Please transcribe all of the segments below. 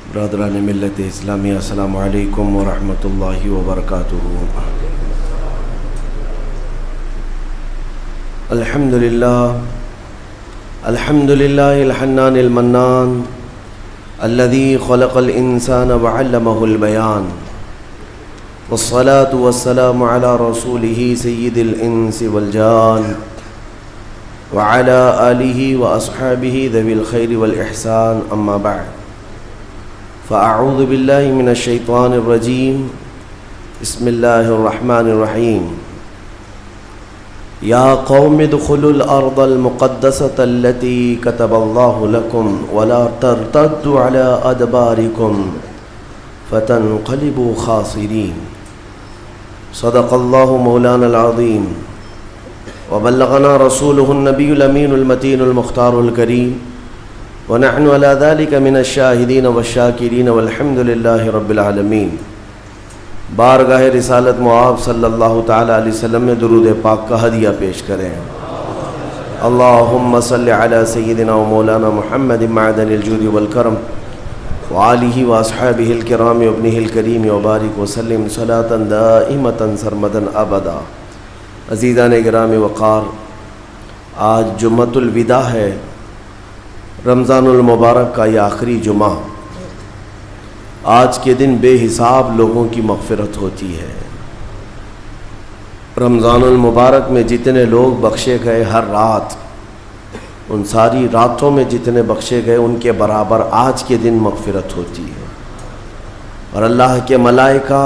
برادران ملت اسلامی، السلام علیکم ورحمۃ اللہ وبرکاتہ۔ الحمد للہ الحنان المنان الذي خلق الانسان وعلمه البیان، والصلاة والسلام على رسوله سید الانس والجان وعلى آلہ واصحابہ ذوی الخیر والاحسان، اما بعد فاعوذ باللہ من الشیطان الرجیم، بسم اللہ الرحمن الرحیم۔ یا قوم ادخلوا الارض المقدسة التي كتب الله لكم ولا ترتدوا على ادباركم فتنقلبوا خاسرین۔ صدق اللہ مولانا العظیم وبلغنا رسوله النبی الامین المتین المختار الکریم، ونحن على ذلك من الشاہدین والشاکرین والحمد للہ رب العالمین۔ بارگاہ رسالت معاب صلی اللہ تعالی علیہ وسلم میں درود پاک کا ہدیہ پیش کریں۔ اللہم صلی علی سیدنا و مولانا محمد معدن الجود والکرم وآلہ واصحابہ الکرام وابنہ الکریم وبارک وسلم صلاة دائمة سرمدا ابدا۔ عزیزان گرامی وقار، آج جمعۃ الوداع ہے، رمضان المبارک کا یہ آخری جمعہ۔ آج کے دن بے حساب لوگوں کی مغفرت ہوتی ہے۔ رمضان المبارک میں جتنے لوگ بخشے گئے ہر رات، ان ساری راتوں میں جتنے بخشے گئے ان کے برابر آج کے دن مغفرت ہوتی ہے۔ اور اللہ کے ملائکہ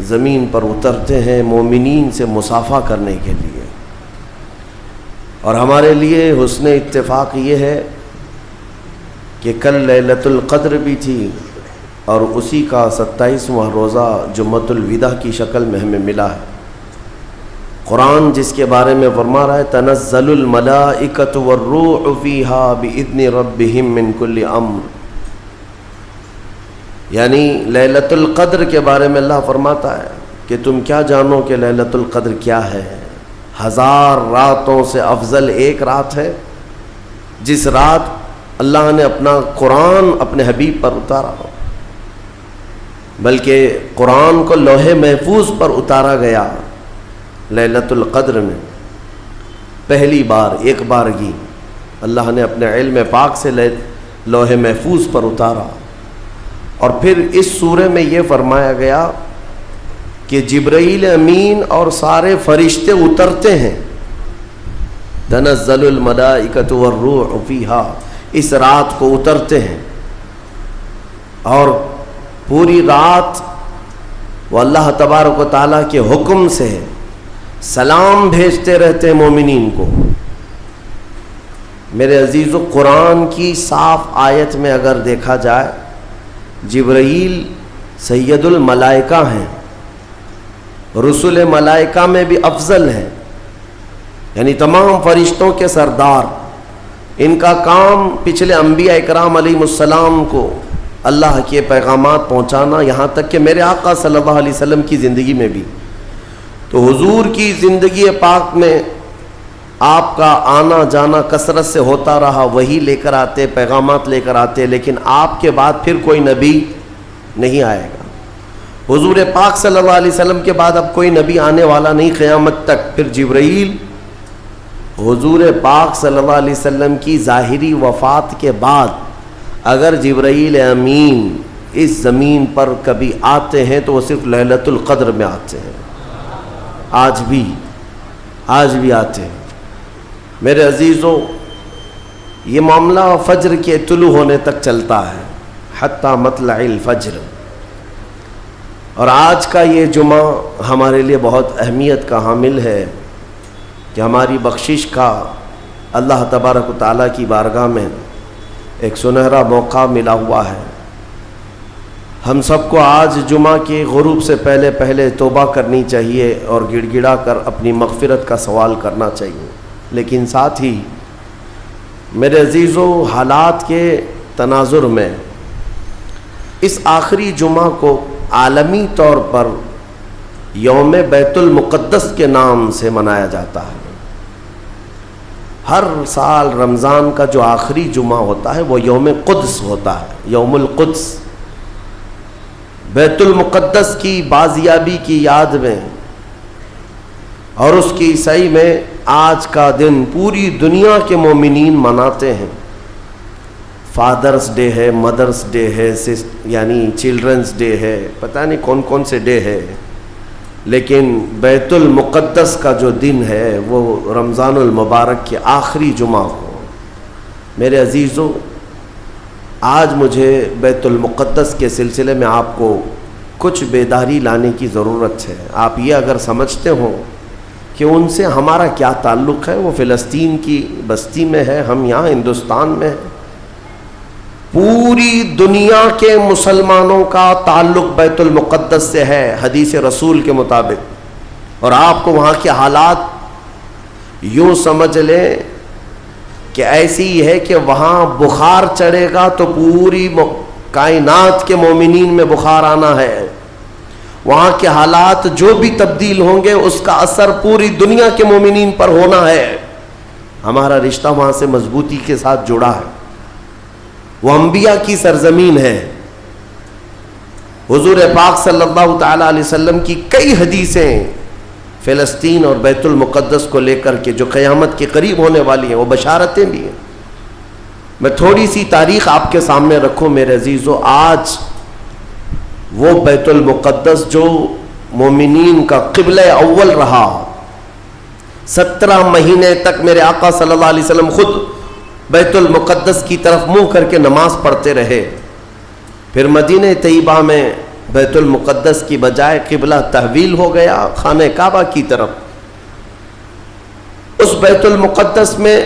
زمین پر اترتے ہیں مومنین سے مصافحہ کرنے کے لیے۔ اور ہمارے لیے حسن اتفاق یہ ہے کہ کل لیلۃ القدر بھی تھی اور اسی کا 27واں روزہ جمعۃ الوداع کی شکل میں ہمیں ملا ہے۔ قرآن جس کے بارے میں فرما رہا ہے تنزل الملائکۃ والروح فیہا بإذن ربہم من کل امر، یعنی لیلۃ القدر کے بارے میں اللہ فرماتا ہے کہ تم کیا جانو کہ لیلۃ القدر کیا ہے؟ 1000 راتوں سے افضل ایک رات ہے، جس رات اللہ نے اپنا قرآن اپنے حبیب پر اتارا، بلکہ قرآن کو لوح محفوظ پر اتارا گیا لیلۃ القدر میں پہلی بار، ایک بارگی اللہ نے اپنے علم پاک سے لوح محفوظ پر اتارا۔ اور پھر اس سورہ میں یہ فرمایا گیا کہ جبرائیل امین اور سارے فرشتے اترتے ہیں، تنزل الملائکۃ والروح فیہا، اس رات کو اترتے ہیں، اور پوری رات وہ اللہ تبارک و تعالیٰ کے حکم سے سلام بھیجتے رہتے ہیں مومنین کو۔ میرے عزیزو، قرآن کی صاف آیت میں اگر دیکھا جائے جبرائیل سید الملائکہ ہیں، رسول ملائکہ میں بھی افضل ہیں، یعنی تمام فرشتوں کے سردار۔ ان کا کام پچھلے انبیاء اکرام علیہ السلام کو اللہ کے پیغامات پہنچانا، یہاں تک کہ میرے آقا صلی اللہ علیہ وسلم کی زندگی میں بھی۔ تو حضور کی زندگی پاک میں آپ کا آنا جانا کثرت سے ہوتا رہا، وہی لے کر آتے، پیغامات لے کر آتے، لیکن آپ کے بعد پھر کوئی نبی نہیں آئے گا۔ حضور پاک صلی اللہ علیہ وسلم کے بعد اب کوئی نبی آنے والا نہیں قیامت تک۔ پھر جبرائیل حضور پاک صلی اللہ علیہ وسلم کی ظاہری وفات کے بعد اگر جبرائیل امین اس زمین پر کبھی آتے ہیں تو وہ صرف لیلۃ القدر میں آتے ہیں۔ آج بھی آتے ہیں۔ میرے عزیزو، یہ معاملہ فجر کے طلوع ہونے تک چلتا ہے، حتی مطلع الفجر۔ اور آج کا یہ جمعہ ہمارے لیے بہت اہمیت کا حامل ہے کہ ہماری بخشش کا اللہ تبارک و تعالیٰ کی بارگاہ میں ایک سنہرا موقع ملا ہوا ہے۔ ہم سب کو آج جمعہ کے غروب سے پہلے توبہ کرنی چاہیے اور گڑ گڑا کر اپنی مغفرت کا سوال کرنا چاہیے، لیکن ساتھ ہی میرے عزیزو، حالات کے تناظر میں اس آخری جمعہ کو عالمی طور پر یوم بیت المقدس کے نام سے منایا جاتا ہے۔ ہر سال رمضان کا جو آخری جمعہ ہوتا ہے وہ یوم قدس ہوتا ہے، یوم القدس، بیت المقدس کی بازیابی کی یاد میں، اور اس کی عیسائی میں آج کا دن پوری دنیا کے مومنین مناتے ہیں۔ فادرز ڈے ہے، مدرز ڈے ہے، یعنی چلڈرنز ڈے ہے، پتہ نہیں کون کون سے ڈے ہے، لیکن بیت المقدس کا جو دن ہے وہ رمضان المبارک کے آخری جمعہ کو۔ میرے عزیزوں، آج مجھے بیت المقدس کے سلسلے میں آپ کو کچھ بیداری لانے کی ضرورت ہے۔ آپ یہ اگر سمجھتے ہو کہ ان سے ہمارا کیا تعلق ہے، وہ فلسطین کی بستی میں ہے، ہم یہاں ہندوستان میں ہیں، پوری دنیا کے مسلمانوں کا تعلق بیت المقدس سے ہے حدیث رسول کے مطابق، اور آپ کو وہاں کے حالات یوں سمجھ لیں کہ ایسی ہی ہے کہ وہاں بخار چڑھے گا تو پوری کائنات کے مومنین میں بخار آنا ہے، وہاں کے حالات جو بھی تبدیل ہوں گے اس کا اثر پوری دنیا کے مومنین پر ہونا ہے۔ ہمارا رشتہ وہاں سے مضبوطی کے ساتھ جڑا ہے، وہ انبیاء کی سرزمین ہے۔ حضور پاک صلی اللہ تعالی علیہ وسلم کی کئی حدیثیں فلسطین اور بیت المقدس کو لے کر کے جو قیامت کے قریب ہونے والی ہیں، وہ بشارتیں بھی ہیں۔ میں تھوڑی سی تاریخ آپ کے سامنے رکھوں میرے عزیزو۔ آج وہ بیت المقدس جو مومنین کا قبلہ اول رہا، 17 مہینے تک میرے آقا صلی اللہ علیہ وسلم خود بیت المقدس کی طرف منہ کر کے نماز پڑھتے رہے، پھر مدینہ طیبہ میں بیت المقدس کی بجائے قبلہ تحویل ہو گیا خانہ کعبہ کی طرف۔ اس بیت المقدس میں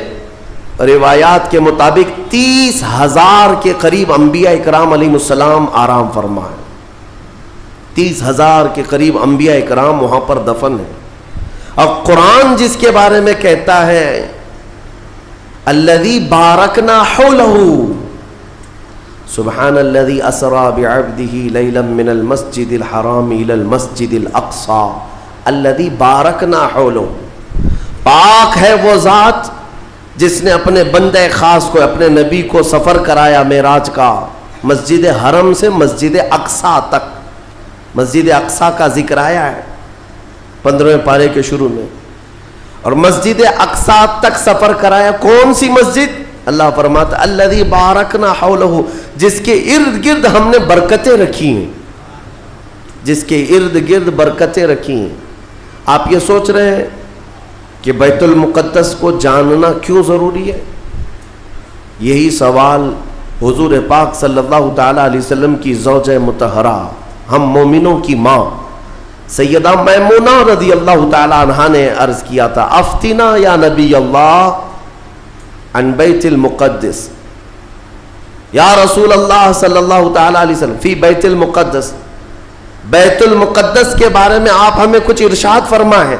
روایات کے مطابق 30,000 کے قریب انبیاء اکرام علیہ السلام آرام فرما ہے، 30,000 کے قریب انبیاء اکرام وہاں پر دفن ہیں۔ اور قرآن جس کے بارے میں کہتا ہے الذی بارکنا حولہ، سبحان الذی اسری بعبدہ لیلا من المسجد الحرام الی المسجد الاقصی الذی بارکنا حولہ، پاک ہے وہ ذات جس نے اپنے بندے خاص کو، اپنے نبی کو سفر کرایا معراج کا، مسجد حرم سے مسجد اقصی تک۔ مسجد اقصی کا ذکر آیا ہے 15ویں پارے کے شروع میں، اور مسجد اقصی تک سفر کرایا۔ کون سی مسجد؟ اللہ فرماتا الذی بارکنا حولہ، جس کے ارد گرد ہم نے برکتیں رکھی ہیں، جس کے ارد گرد برکتیں رکھی ہیں۔ آپ یہ سوچ رہے ہیں کہ بیت المقدس کو جاننا کیوں ضروری ہے؟ یہی سوال حضور پاک صلی اللہ تعالی علیہ وسلم کی زوجہ مطہرہ، ہم مومنوں کی ماں سیدہ میمونہ رضی اللہ تعالی عنہا نے عرض کیا تھا، افتنا یا نبی اللہ عن بیت المقدس، یا رسول اللہ صلی اللہ تعالی علیہ وسلم فی بیت المقدس، بیت المقدس کے بارے میں آپ ہمیں کچھ ارشاد فرمائیں،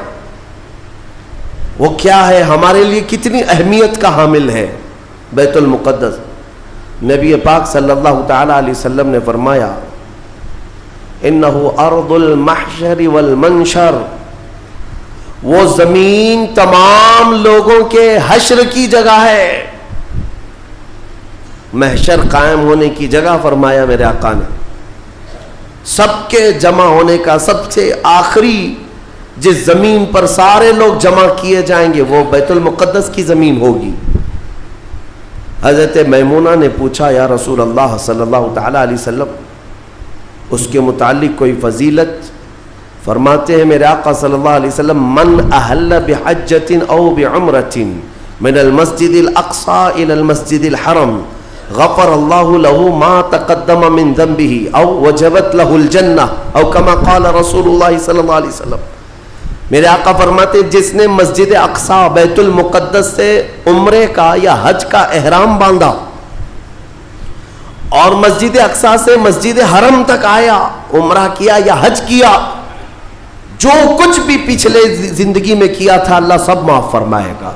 وہ کیا ہے، ہمارے لیے کتنی اہمیت کا حامل ہے بیت المقدس؟ نبی پاک صلی اللہ تعالی علیہ وسلم نے فرمایا انہو ارض المحشر والمنشر، وہ زمین تمام لوگوں کے حشر کی جگہ ہے، محشر قائم ہونے کی جگہ فرمایا میرے آقا نے، سب کے جمع ہونے کا سب سے آخری جس زمین پر سارے لوگ جمع کیے جائیں گے وہ بیت المقدس کی زمین ہوگی۔ حضرت میمونہ نے پوچھا یا رسول اللہ صلی اللہ تعالی علیہ وسلم اس کے متعلق کوئی فضیلت؟ فرماتے ہیں میرے آقا صلی اللہ علیہ وسلم من احل بحجۃ او بعمرۃ من المسجد الاقصى الى المسجد الحرم غفر اللہ له ما تقدم من ذنبه او وجبت له الجنہ او كما قال رسول اللہ صلی اللہ علیہ وسلم۔ میرے آقا فرماتے جس نے مسجد اقصی بیت المقدس سے عمرے کا یا حج کا احرام باندھا اور مسجد اقصی سے مسجد حرم تک آیا، عمرہ کیا یا حج کیا، جو کچھ بھی پچھلے زندگی میں کیا تھا اللہ سب معاف فرمائے گا۔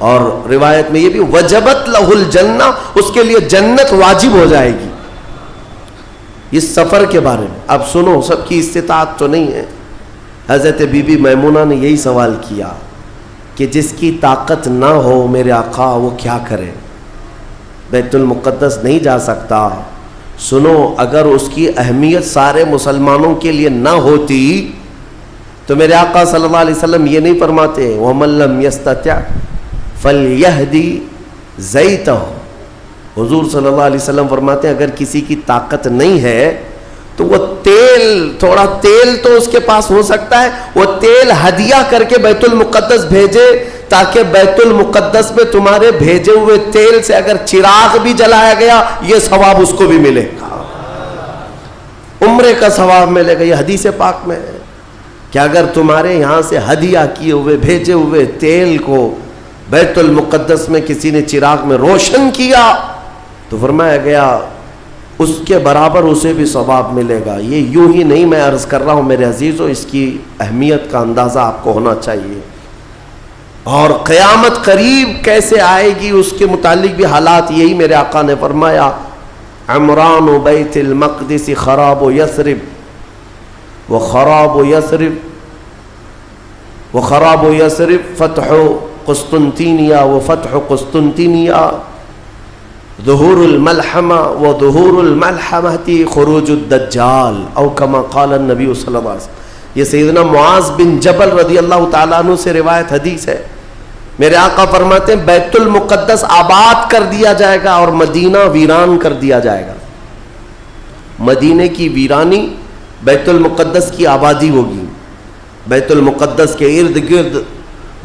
اور روایت میں یہ بھی وجبت لہ الجنہ، اس کے لیے جنت واجب ہو جائے گی۔ اس سفر کے بارے میں اب سنو، سب کی استطاعت تو نہیں ہے۔ حضرت بی بی میمونہ نے یہی سوال کیا کہ کہ جس کی طاقت نہ ہو میرے آقا وہ کیا کرے، بیت المقدس نہیں جا سکتا۔ سنو، اگر اس کی اہمیت سارے مسلمانوں کے لیے نہ ہوتی تو میرے آقا صلی اللہ علیہ وسلم یہ نہیں فرماتے وَمَن لَّمْ يَسْتَطِعْ فَلْيَهْدِ زَيْتَهُ۔ حضور صلی اللہ علیہ وسلم فرماتے ہیں اگر کسی کی طاقت نہیں ہے تو وہ تھوڑا تیل تو اس کے پاس ہو سکتا ہے، وہ تیل ہدیہ کر کے بیت المقدس بھیجے، تاکہ بیت المقدس میں تمہارے بھیجے ہوئے تیل سے اگر چراغ بھی جلایا گیا یہ ثواب اس کو بھی ملے گا، عمرے کا ثواب ملے گا۔ یہ حدیث پاک میں ہے کہ اگر تمہارے یہاں سے ہدیہ کیے ہوئے بھیجے ہوئے تیل کو بیت المقدس میں کسی نے چراغ میں روشن کیا تو فرمایا گیا اس کے برابر اسے بھی ثواب ملے گا۔ یہ یوں ہی نہیں میں عرض کر رہا ہوں میرے عزیزو، اس کی اہمیت کا اندازہ آپ کو ہونا چاہیے، اور قیامت قریب کیسے آئے گی اس کے متعلق بھی حالات یہی میرے آقا نے فرمایا عمران بیت المقدس خراب یثرب وخراب یثرب فتح قسطنطینیہ وفتح قسطنطینیہ ظہور الملحمہ وظہور الملحمہ خروج الدجال او کما قال النبی صلی اللہ علیہ وسلم۔ یہ سیدنا معاذ بن جبل رضی اللہ تعالیٰ عنہ سے روایت حدیث ہے، میرے آقا فرماتے ہیں بیت المقدس آباد کر دیا جائے گا اور مدینہ ویران کر دیا جائے گا۔ مدینے کی ویرانی، بیت المقدس کی آبادی ہوگی، بیت المقدس کے ارد گرد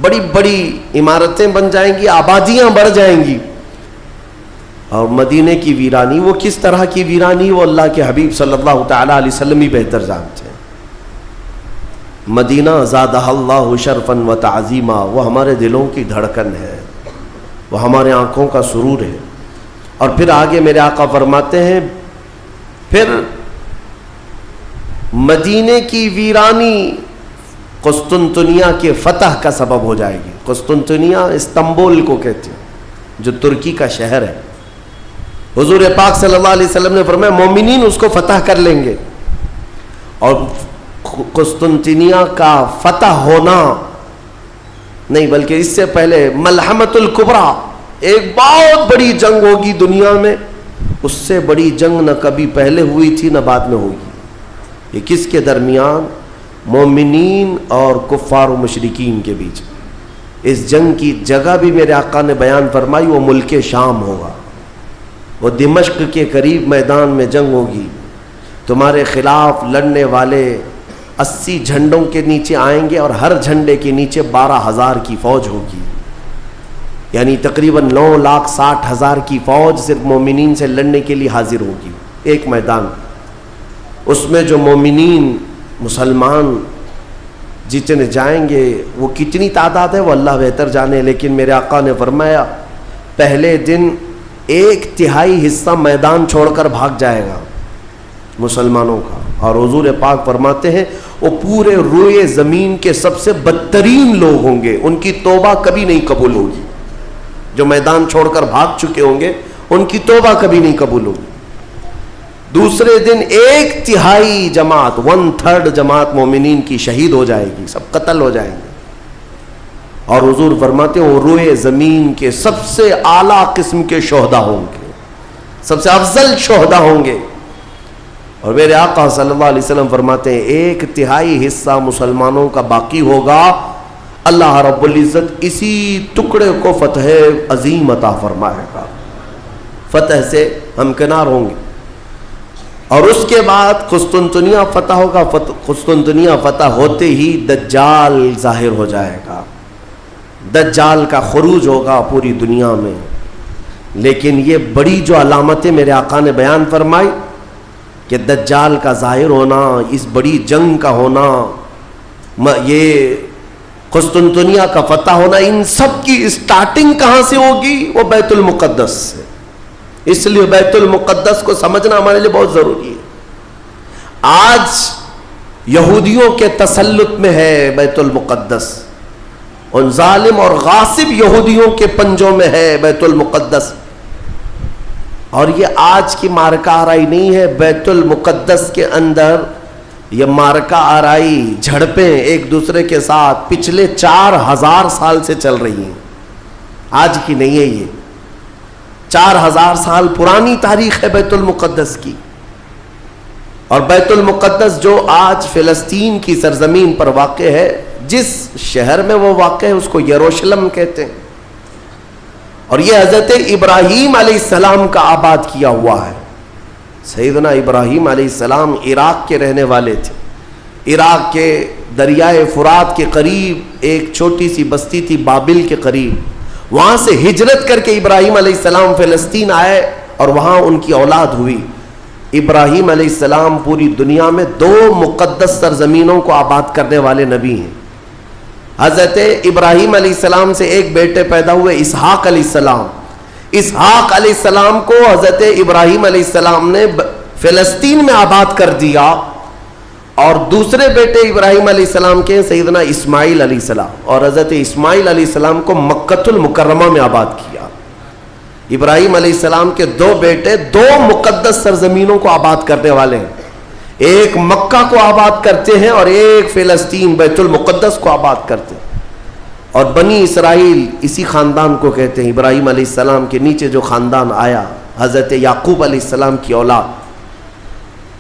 بڑی بڑی عمارتیں بن جائیں گی، آبادیاں بڑھ جائیں گی، اور مدینے کی ویرانی وہ کس طرح کی ویرانی وہ اللہ کے حبیب صلی اللہ تعالیٰ علیہ وسلم ہی بہتر جانتے ہیں۔ مدینہ زادہ اللہ شرفاً و تعظیما، وہ ہمارے دلوں کی دھڑکن ہے، وہ ہمارے آنکھوں کا سرور ہے۔ اور پھر آگے میرے آقا فرماتے ہیں پھر مدینے کی ویرانی قسطنطنیہ کے فتح کا سبب ہو جائے گی۔ قسطنطنیہ استنبول کو کہتے ہیں جو ترکی کا شہر ہے۔ حضور پاک صلی اللہ علیہ وسلم نے فرمایا مومنین اس کو فتح کر لیں گے، اور قسطنطنیہ کا فتح ہونا نہیں بلکہ اس سے پہلے ملحمۃ الکبریٰ، ایک بہت بڑی جنگ ہوگی دنیا میں، اس سے بڑی جنگ نہ کبھی پہلے ہوئی تھی نہ بعد میں ہوگی۔ یہ کس کے درمیان؟ مومنین اور کفار و مشرکین کے بیچ۔ اس جنگ کی جگہ بھی میرے آقا نے بیان فرمائی، وہ ملک شام ہوگا، وہ دمشق کے قریب میدان میں جنگ ہوگی۔ تمہارے خلاف لڑنے والے 80 جھنڈوں کے نیچے آئیں گے اور ہر جھنڈے کے نیچے 12,000 کی فوج ہوگی، یعنی تقریباً 9,60,000 کی فوج صرف مومنین سے لڑنے کے لیے حاضر ہوگی ایک میدان۔ اس میں جو مومنین مسلمان جتنے جائیں گے وہ کتنی تعداد ہے وہ اللہ بہتر جانے، لیکن میرے آقا نے فرمایا پہلے دن 1/3 حصہ میدان چھوڑ کر بھاگ جائے گا مسلمانوں کا، اور حضور پاک فرماتے ہیں وہ پورے روئے زمین کے سب سے بدترین لوگ ہوں گے، ان کی توبہ کبھی نہیں قبول ہوگی۔ جو میدان چھوڑ کر بھاگ چکے ہوں گے ان کی توبہ کبھی نہیں قبول ہوگی۔ دوسرے دن 1/3 جماعت 1/3 جماعت مومنین کی شہید ہو جائے گی، سب قتل ہو جائیں گے، اور حضور فرماتے ہیں وہ روئے زمین کے سب سے اعلیٰ قسم کے شہداء ہوں گے، سب سے افضل شہداء ہوں گے۔ اور میرے آقا صلی اللہ علیہ وسلم فرماتے ہیں 1/3 حصہ مسلمانوں کا باقی ہوگا، اللہ رب العزت اسی ٹکڑے کو فتح عظیم عطا فرمائے گا، فتح سے ہمکنار ہوں گے۔ اور اس کے بعد قسطنطنیہ فتح ہوگا، قسطنطنیہ فتح ہوتے ہی دجال ظاہر ہو جائے گا، دجال کا خروج ہوگا پوری دنیا میں۔ لیکن یہ بڑی جو علامتیں میرے آقا نے بیان فرمائی کہ دجال کا ظاہر ہونا، اس بڑی جنگ کا ہونا، یہ قسطنطنیہ کا فتح ہونا، ان سب کی اسٹارٹنگ کہاں سے ہوگی؟ وہ بیت المقدس سے۔ اس لیے بیت المقدس کو سمجھنا ہمارے لیے بہت ضروری ہے۔ آج یہودیوں کے تسلط میں ہے بیت المقدس، ان ظالم اور غاصب یہودیوں کے پنجوں میں ہے بیت المقدس، اور یہ آج کی مارکہ آرائی نہیں ہے۔ بیت المقدس کے اندر یہ مارکا آرائی جھڑپیں ایک دوسرے کے ساتھ پچھلے 4000 سال سے چل رہی ہیں، آج کی نہیں ہے، یہ 4000 سال پرانی تاریخ ہے بیت المقدس کی. اور بیت المقدس جو آج فلسطین کی سرزمین پر واقع ہے، جس شہر میں وہ واقع ہے اس کو یروشلم کہتے ہیں. اور یہ حضرت ابراہیم علیہ السلام کا آباد کیا ہوا ہے. سیدنا ابراہیم علیہ السلام عراق کے رہنے والے تھے. عراق کے دریائے فرات کے قریب ایک چھوٹی سی بستی تھی بابل کے قریب، وہاں سے ہجرت کر کے ابراہیم علیہ السلام فلسطین آئے اور وہاں ان کی اولاد ہوئی. ابراہیم علیہ السلام پوری دنیا میں 2 مقدس سرزمینوں کو آباد کرنے والے نبی ہیں. حضرت ابراہیم علیہ السلام سے ایک بیٹے پیدا ہوئے اسحاق علیہ السلام. اسحاق علیہ السلام کو حضرت ابراہیم علیہ السلام نے فلسطین میں آباد کر دیا، اور دوسرے بیٹے ابراہیم علیہ السلام کے سیدنا اسماعیل علیہ السلام، اور حضرت اسماعیل علیہ السلام کو مکۃ المکرمہ میں آباد کیا. ابراہیم علیہ السلام کے 2 بیٹے 2 مقدس سرزمینوں کو آباد کرنے والے ہیں. ایک مکہ کو آباد کرتے ہیں اور ایک فلسطین بیت المقدس کو آباد کرتے ہیں. اور بنی اسرائیل اسی خاندان کو کہتے ہیں. ابراہیم علیہ السلام کے نیچے جو خاندان آیا، حضرت یعقوب علیہ السلام کی اولاد،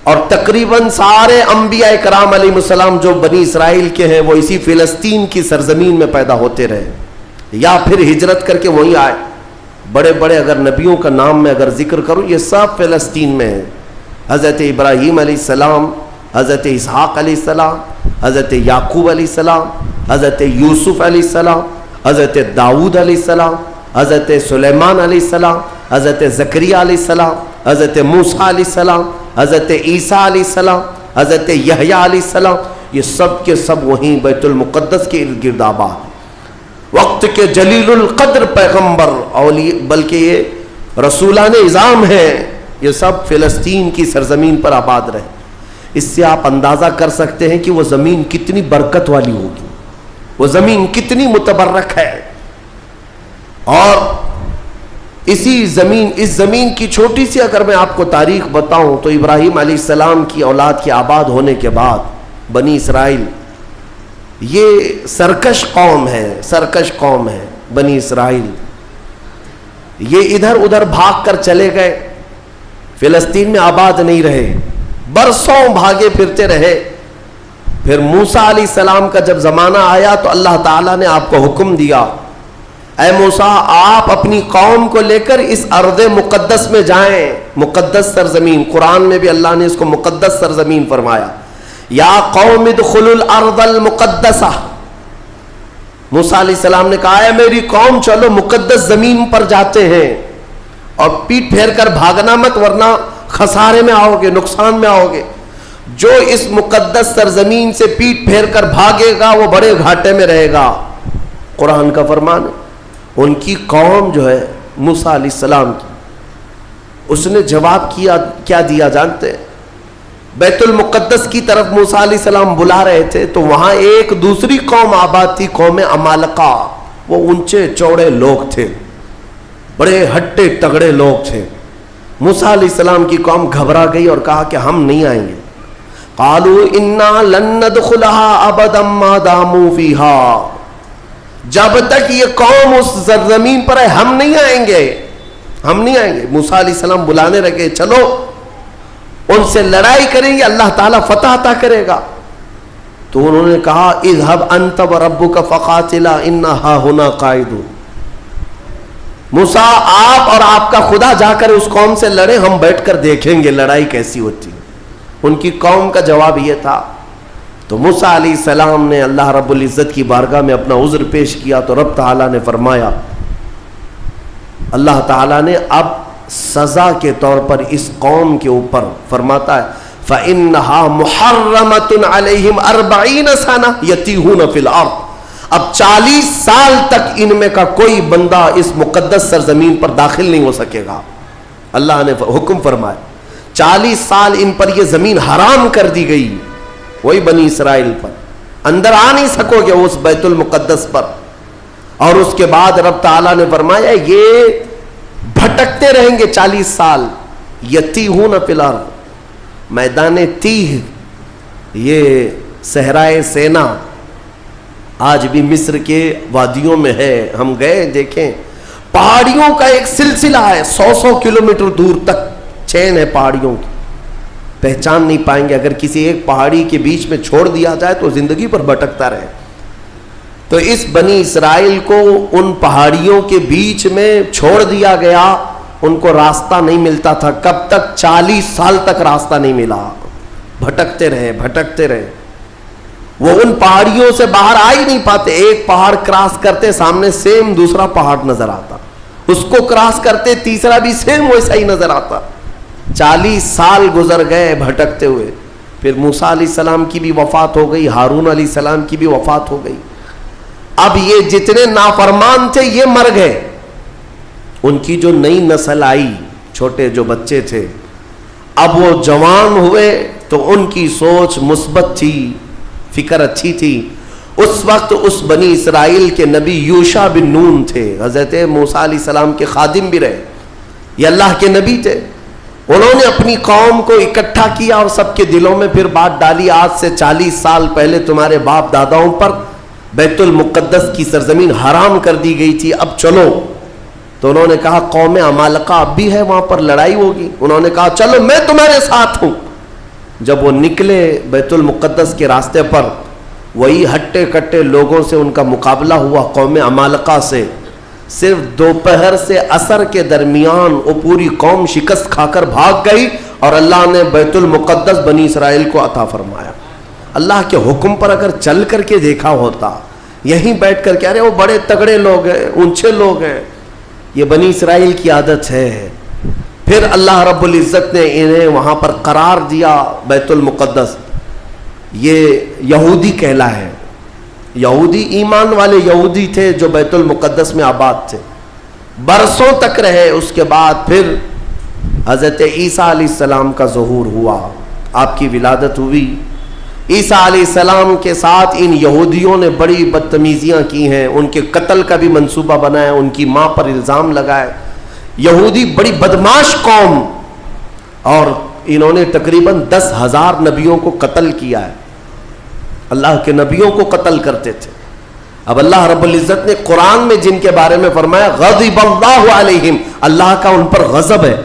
اور تقریباً سارے انبیاء کرام علیہ السلام جو بنی اسرائیل کے ہیں وہ اسی فلسطین کی سرزمین میں پیدا ہوتے رہے یا پھر ہجرت کر کے وہیں آئے. بڑے بڑے اگر نبیوں کا نام میں اگر ذکر کروں یہ سب فلسطین میں ہیں. حضرت ابراہیم علیہ السلام، حضرت اسحاق علیہ السلام، حضرت یعقوب علیہ السلام، حضرت یوسف علیہ السلام، حضرت داؤد علیہ السلام، حضرت سلیمان علیہ السلام، حضرت زکریا علیہ السلام، حضرت موسیٰ علیہ السلام، حضرت عیسیٰ علیہ السلام، حضرت یحییٰ علیہ السلام، یہ سب کے سب وہیں بیت المقدس کے ارد گرد آباد. وقت کے جلیل القدر پیغمبر بلکہ یہ رسولان اعظام ہیں، یہ سب فلسطین کی سرزمین پر آباد رہے. اس سے آپ اندازہ کر سکتے ہیں کہ وہ زمین کتنی برکت والی ہوگی، وہ زمین کتنی متبرک ہے. اور اس زمین کی چھوٹی سی اگر میں آپ کو تاریخ بتاؤں تو ابراہیم علیہ السلام کی اولاد کے آباد ہونے کے بعد بنی اسرائیل یہ سرکش قوم ہے بنی اسرائیل. یہ ادھر ادھر بھاگ کر چلے گئے، فلسطین میں آباد نہیں رہے، برسوں بھاگے پھرتے رہے. پھر موسیٰ علیہ السلام کا جب زمانہ آیا تو اللہ تعالیٰ نے آپ کو حکم دیا، اے موسیٰ آپ اپنی قوم کو لے کر اس ارض مقدس میں جائیں. مقدس سرزمین، قرآن میں بھی اللہ نے اس کو مقدس سرزمین فرمایا. یا قوم ادخلوا الارض المقدسہ. موسیٰ علیہ السلام نے کہا ہے میری قوم چلو مقدس زمین پر جاتے ہیں، اور پیٹ پھیر کر بھاگنا مت ورنہ خسارے میں آؤ گے، نقصان میں آؤ گے. جو اس مقدس سرزمین سے پیٹ پھیر کر بھاگے گا وہ بڑے گھاٹے میں رہے گا. قرآن کا فرمان ہے. ان کی قوم جو ہے موسیٰ علیہ السلام کی، اس نے جواب کیا دیا جانتے ہیں؟ بیت المقدس کی طرف موسیٰ علیہ السلام بلا رہے تھے تو وہاں ایک دوسری قوم آباد تھی، قوم عمالقہ. وہ اونچے چوڑے لوگ تھے، بڑے ہٹے تگڑے لوگ تھے. موسیٰ علیہ السلام کی قوم گھبرا گئی اور کہا کہ ہم نہیں آئیں گے. قالوا انا لن ندخلها ابدا ما داموا فيها. جب تک یہ قوم اس زمین پر ہے ہم نہیں آئیں گے. موسیٰ علیہ السلام بلانے لگے، چلو ان سے لڑائی کریں گے، اللہ تعالیٰ فتح عطا کرے گا. تو انہوں نے کہا اذهب انت وربك فقاتلا انا هاهنا قاعدون. موسیٰ آپ اور آپ کا خدا جا کر اس قوم سے لڑیں، ہم بیٹھ کر دیکھیں گے لڑائی کیسی ہوتی. ان کی قوم کا جواب یہ تھا. تو موسیٰ علیہ السلام نے اللہ رب العزت کی بارگاہ میں اپنا عذر پیش کیا تو رب تعالیٰ نے فرمایا، اللہ تعالیٰ نے اب سزا کے طور پر اس قوم کے اوپر فرماتا ہے فَإِنَّهَا مُحَرَّمَةٌ عَلَيْهِمْ 40 سَنَةً يَتِيهُونَ فِي الْأَرْضِ. اب 40 سال تک ان میں کا کوئی بندہ اس مقدس سرزمین پر داخل نہیں ہو سکے گا. اللہ نے حکم فرمایا 40 سال ان پر یہ زمین حرام کر دی گئی، وہی بنی اسرائیل پر اندر آ نہیں سکو گے اس بیت المقدس پر. اور اس کے بعد رب تعالیٰ نے فرمایا یہ بھٹکتے رہیں گے 40 سال. یتیہون فی الارض، میدان تیہ یہ صحرائے سینا آج بھی مصر کے وادیوں میں ہے. ہم گئے دیکھیں, پہاڑیوں کا ایک سلسلہ ہے, 100 کلومیٹر دور تک چین ہے پہاڑیوں کی, پہچان نہیں پائیں گے. اگر کسی ایک پہاڑی کے بیچ میں چھوڑ دیا جائے تو زندگی پر بھٹکتا رہے. تو اس بنی اسرائیل کو ان پہاڑیوں کے بیچ میں چھوڑ دیا گیا, ان کو راستہ نہیں ملتا تھا. کب تک؟ 40 سال تک راستہ نہیں ملا, بھٹکتے رہے. وہ ان پہاڑیوں سے باہر آ ہی نہیں پاتے. ایک پہاڑ کراس کرتے, سامنے سیم دوسرا پہاڑ نظر آتا, اس کو کراس کرتے تیسرا بھی سیم ویسا ہی نظر آتا. 40 سال گزر گئے بھٹکتے ہوئے. پھر موسیٰ علیہ السلام کی بھی وفات ہو گئی, ہارون علیہ السلام کی بھی وفات ہو گئی. اب یہ جتنے نافرمان تھے یہ مر گئے. ان کی جو نئی نسل آئی, چھوٹے جو بچے تھے, اب وہ جوان ہوئے تو ان کی سوچ مثبت تھی, فکر اچھی تھی. اس وقت اس بنی اسرائیل کے نبی یوشع بن نون تھے, حضرت موسیٰ علیہ السلام کے خادم بھی رہے, یہ اللہ کے نبی تھے. انہوں نے اپنی قوم کو اکٹھا کیا اور سب کے دلوں میں پھر بات ڈالی, آج سے 40 سال پہلے تمہارے باپ داداؤں پر بیت المقدس کی سرزمین حرام کر دی گئی تھی, اب چلو. تو انہوں نے کہا قوم عمالقہ اب بھی ہے, وہاں پر لڑائی ہوگی. انہوں نے کہا چلو میں تمہارے ساتھ ہوں. جب وہ نکلے بیت المقدس کے راستے پر, وہی ہٹے کٹے لوگوں سے ان کا مقابلہ ہوا, قوم عمالقہ سے. صرف دوپہر سے عصر کے درمیان وہ پوری قوم شکست کھا کر بھاگ گئی اور اللہ نے بیت المقدس بنی اسرائیل کو عطا فرمایا. اللہ کے حکم پر اگر چل کر کے دیکھا ہوتا, یہیں بیٹھ کر کے ارے وہ بڑے تگڑے لوگ ہیں, اونچے لوگ ہیں, یہ بنی اسرائیل کی عادت ہے. پھر اللہ رب العزت نے انہیں وہاں پر قرار دیا بیت المقدس. یہ یہودی کہلا ہے, یہودی ایمان والے یہودی تھے جو بیت المقدس میں آباد تھے, برسوں تک رہے. اس کے بعد پھر حضرت عیسیٰ علیہ السلام کا ظہور ہوا, آپ کی ولادت ہوئی. عیسیٰ علیہ السلام کے ساتھ ان یہودیوں نے بڑی بدتمیزیاں کی ہیں, ان کے قتل کا بھی منصوبہ بنایا, ان کی ماں پر الزام لگائے. یہودی بڑی بدماش قوم, اور انہوں نے تقریباً 10,000 نبیوں کو قتل کیا ہے. اللہ کے نبیوں کو قتل کرتے تھے. اب اللہ رب العزت نے قرآن میں جن کے بارے میں فرمایا غضب اللہ علیہم, اللہ کا ان پر غضب ہے,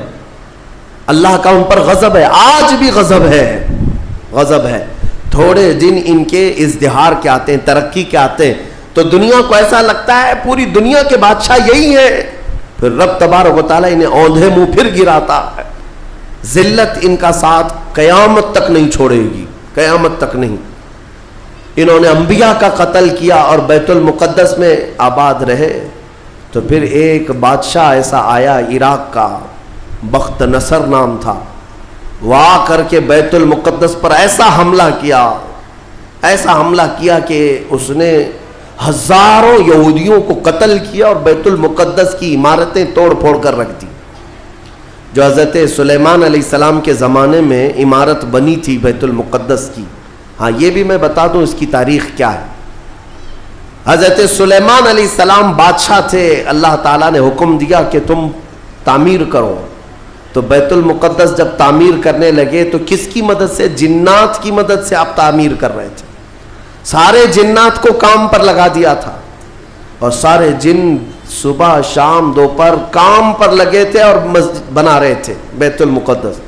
اللہ کا ان پر غضب ہے, آج بھی غضب ہے. تھوڑے دن ان کے ازدہار کے آتے ہیں, ترقی کے آتے ہیں, تو دنیا کو ایسا لگتا ہے پوری دنیا کے بادشاہ یہی ہیں. پھر رب تبارک و تعالیٰ انہیں اوندھے منہ پھر گراتا ہے. ذلت ان کا ساتھ قیامت تک نہیں چھوڑے گی, قیامت تک نہیں. انہوں نے انبیاء کا قتل کیا اور بیت المقدس میں آباد رہے. تو پھر ایک بادشاہ ایسا آیا عراق کا, بخت نصر نام تھا, وہ آ کر کے بیت المقدس پر ایسا حملہ کیا کہ اس نے ہزاروں یہودیوں کو قتل کیا اور بیت المقدس کی عمارتیں توڑ پھوڑ کر رکھ دی. جو حضرت سلیمان علیہ السلام کے زمانے میں عمارت بنی تھی بیت المقدس کی. ہاں یہ بھی میں بتا دوں اس کی تاریخ کیا ہے. حضرت سلیمان علیہ السلام بادشاہ تھے, اللہ تعالیٰ نے حکم دیا کہ تم تعمیر کرو. تو بیت المقدس جب تعمیر کرنے لگے تو کس کی مدد سے؟ جنات کی مدد سے آپ تعمیر کر رہے تھے. سارے جنات کو کام پر لگا دیا تھا, اور سارے جن صبح شام دوپہر کام پر لگے تھے اور مسجد بنا رہے تھے بیت المقدس.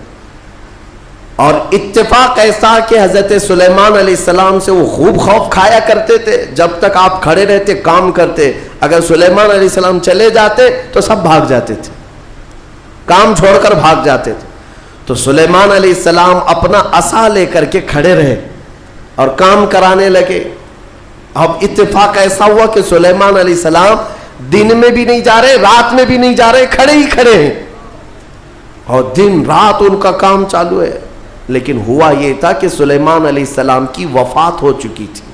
اور اتفاق ایسا کہ حضرت سلیمان علیہ السلام سے وہ خوب خوف کھایا کرتے تھے. جب تک آپ کھڑے رہتے کام کرتے, اگر سلیمان علیہ السلام چلے جاتے تو سب بھاگ جاتے تھے, کام چھوڑ کر بھاگ جاتے تھے. تو سلیمان علیہ السلام اپنا عصا لے کر کے کھڑے رہے اور کام کرانے لگے. اب اتفاق ایسا ہوا کہ سلیمان علیہ السلام دن میں بھی نہیں جا رہے, رات میں بھی نہیں جا رہے, کھڑے ہی کھڑے ہیں, اور دن رات ان کا کام چالو ہے. لیکن ہوا یہ تھا کہ سلیمان علیہ السلام کی وفات ہو چکی تھی.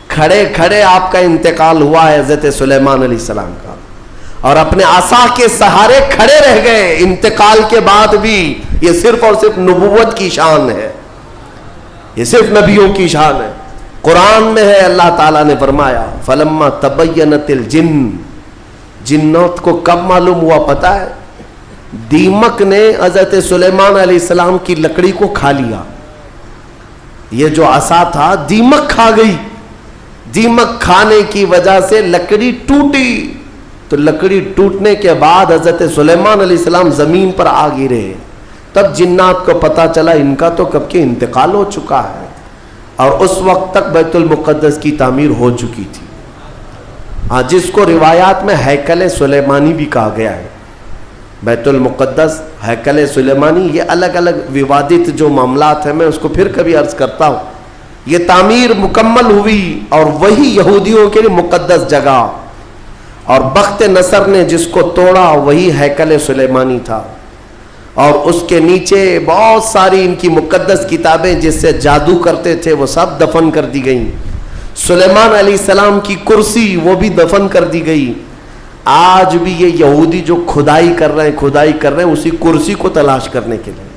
کھڑے کھڑے آپ کا انتقال ہوا ہے حضرت سلیمان علیہ السلام کا, اور اپنے عصا کے سہارے کھڑے رہ گئے انتقال کے بعد بھی. یہ صرف اور صرف نبوت کی شان ہے, یہ صرف نبیوں کی شان ہے. قرآن میں ہے, اللہ تعالیٰ نے فرمایا فلما تبینت الجن, جنات کو کب معلوم ہوا پتا ہے؟ دیمک نے حضرت سلیمان علیہ السلام کی لکڑی کو کھا لیا. یہ جو عصا تھا دیمک کھا گئی، دیمک کھانے کی وجہ سے لکڑی ٹوٹی، تو لکڑی ٹوٹنے کے بعد حضرت سلیمان علیہ السلام زمین پر آ گرے، تب جنات کو پتا چلا ان کا تو کب کے انتقال ہو چکا ہے، اور اس وقت تک بیت المقدس کی تعمیر ہو چکی تھی، ہاں جس کو روایات میں ہیکل سلیمانی بھی کہا گیا ہے۔ بیت المقدس، ہیکل سلیمانی، یہ الگ الگ ووادت جو معاملات ہیں، میں اس کو پھر کبھی عرض کرتا ہوں۔ یہ تعمیر مکمل ہوئی اور وہی یہودیوں کے لیے مقدس جگہ، اور بخت نصر نے جس کو توڑا وہی ہیکل سلیمانی تھا، اور اس کے نیچے بہت ساری ان کی مقدس کتابیں جس سے جادو کرتے تھے وہ سب دفن کر دی گئیں۔ سلیمان علیہ السلام کی کرسی وہ بھی دفن کر دی گئی۔ آج بھی یہ یہودی جو کھدائی کر رہے ہیں اسی کرسی کو تلاش کرنے کے لیے،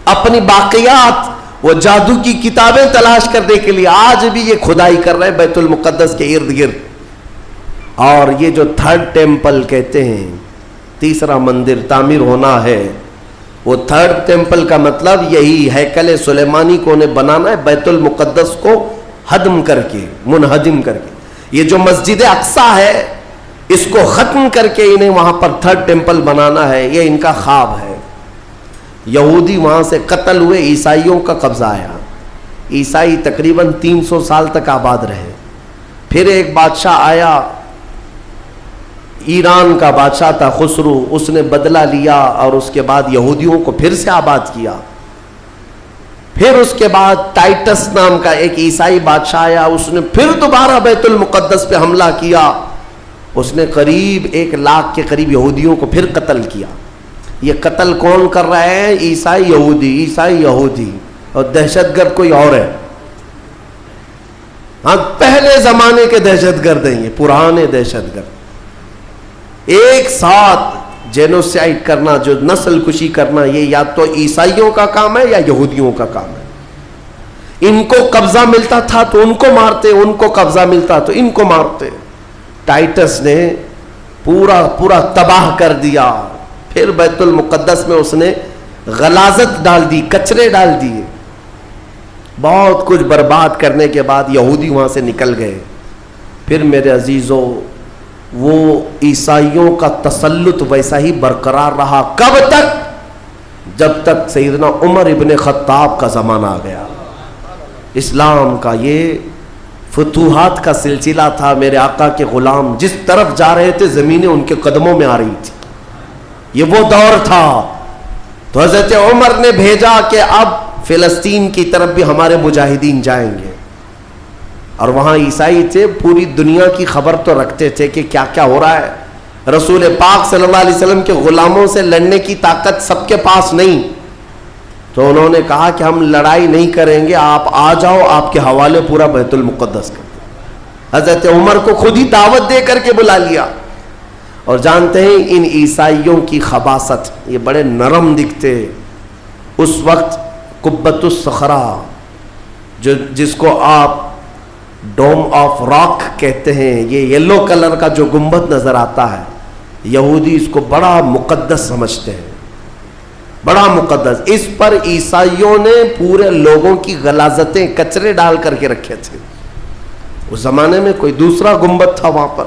اپنی باقیات، وہ جادو کی کتابیں تلاش کرنے کے لیے آج بھی یہ کھدائی کر رہے ہیں بیت المقدس کے ارد گرد۔ اور یہ جو تھرڈ ٹیمپل کہتے ہیں، تیسرا مندر تعمیر ہونا ہے، وہ تھرڈ ٹیمپل کا مطلب یہی ہیکل سلیمانی کو انہیں بنانا ہے، بیت المقدس کو ہدم کر کے، منہدم کر کے۔ یہ جو مسجد اقصیٰ ہے اس کو ختم کر کے انہیں وہاں پر تھرڈ ٹیمپل بنانا ہے، یہ ان کا خواب ہے۔ یہودی وہاں سے قتل ہوئے، عیسائیوں کا قبضہ آیا، عیسائی تقریباً 300 سال تک آباد رہے۔ پھر ایک بادشاہ آیا، ایران کا بادشاہ تھا خسرو، اس نے بدلہ لیا اور اس کے بعد یہودیوں کو پھر سے آباد کیا۔ پھر اس کے بعد ٹائٹس نام کا ایک عیسائی بادشاہ آیا، اس نے پھر دوبارہ بیت المقدس پہ حملہ کیا، اس نے قریب 1 لاکھ کے قریب یہودیوں کو پھر قتل کیا۔ یہ قتل کون کر رہا ہے؟ عیسائی یہودی، اور دہشت گرد کوئی اور ہے۔ ہاں پہلے زمانے کے دہشت گرد ہیں یہ، پرانے دہشت گرد، ایک ساتھ جینوسائیڈ کرنا، جو نسل کشی کرنا، یہ یا تو عیسائیوں کا کام ہے یا یہودیوں کا کام ہے۔ ان کو قبضہ ملتا تھا تو ان کو مارتے، ان کو قبضہ ملتا تو ان کو مارتے۔ ٹائٹس نے پورا تباہ کر دیا۔ پھر بیت المقدس میں اس نے غلاظت ڈال دی، کچرے ڈال دیے، بہت کچھ برباد کرنے کے بعد یہودی وہاں سے نکل گئے۔ پھر میرے عزیزوں، وہ عیسائیوں کا تسلط ویسا ہی برقرار رہا، کب تک؟ جب تک سیدنا عمر ابن خطاب کا زمانہ آ گیا۔ اسلام کا یہ فتوحات کا سلسلہ تھا، میرے آقا کے غلام جس طرف جا رہے تھے زمینیں ان کے قدموں میں آ رہی تھی، یہ وہ دور تھا۔ تو حضرت عمر نے بھیجا کہ اب فلسطین کی طرف بھی ہمارے مجاہدین جائیں گے، اور وہاں عیسائی تھے، پوری دنیا کی خبر تو رکھتے تھے کہ کیا کیا ہو رہا ہے۔ رسول پاک صلی اللہ علیہ وسلم کے غلاموں سے لڑنے کی طاقت سب کے پاس نہیں، تو انہوں نے کہا کہ ہم لڑائی نہیں کریں گے، آپ آ جاؤ، آپ کے حوالے پورا بیت المقدس کر دیں۔ حضرت عمر کو خود ہی دعوت دے کر کے بلا لیا۔ اور جانتے ہیں ان عیسائیوں کی خباثت، یہ بڑے نرم دکھتے۔ اس وقت قبۃ الصخرہ، جس کو آپ ڈوم آف راک کہتے ہیں، یہ یلو کلر کا جو گنبد نظر آتا ہے، یہودی اس کو بڑا مقدس سمجھتے ہیں، بڑا مقدس۔ اس پر عیسائیوں نے پورے لوگوں کی غلاظتیں، کچرے ڈال کر کے رکھے تھے۔ اس زمانے میں کوئی دوسرا گنبد تھا وہاں پر،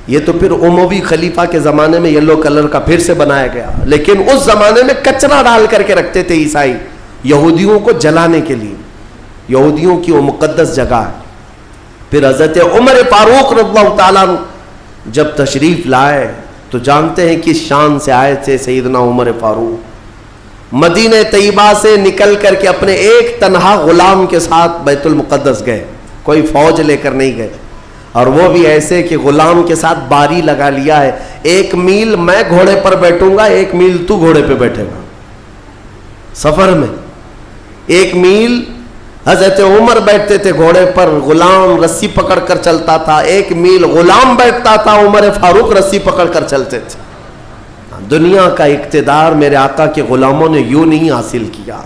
یہ تو پھر اموی خلیفہ کے زمانے میں یلو کلر کا پھر سے بنایا گیا، لیکن اس زمانے میں کچرا ڈال کر کے رکھتے تھے عیسائی، یہودیوں کو جلانے کے لیے۔ یہودیوں کی وہ مقدس جگہ ہے۔ پھر حضرت عمر فاروق رضی اللہ تعالیٰ جب تشریف لائے تو جانتے ہیں کہ شان سے آئے تھے سیدنا عمر فاروق، مدینہ طیبہ سے نکل کر کے اپنے ایک تنہا غلام کے ساتھ بیت المقدس گئے، کوئی فوج لے کر نہیں گئے، اور وہ بھی ایسے کہ غلام کے ساتھ باری لگا لیا ہے، 1 میل میں گھوڑے پر بیٹھوں گا، 1 میل تو گھوڑے پہ بیٹھے گا۔ سفر میں 1 میل حضرت عمر بیٹھتے تھے گھوڑے پر، غلام رسی پکڑ کر چلتا تھا، 1 میل غلام بیٹھتا تھا، عمر فاروق رسی پکڑ کر چلتے تھے۔ دنیا کا اقتدار میرے آقا کے غلاموں نے یوں نہیں حاصل کیا،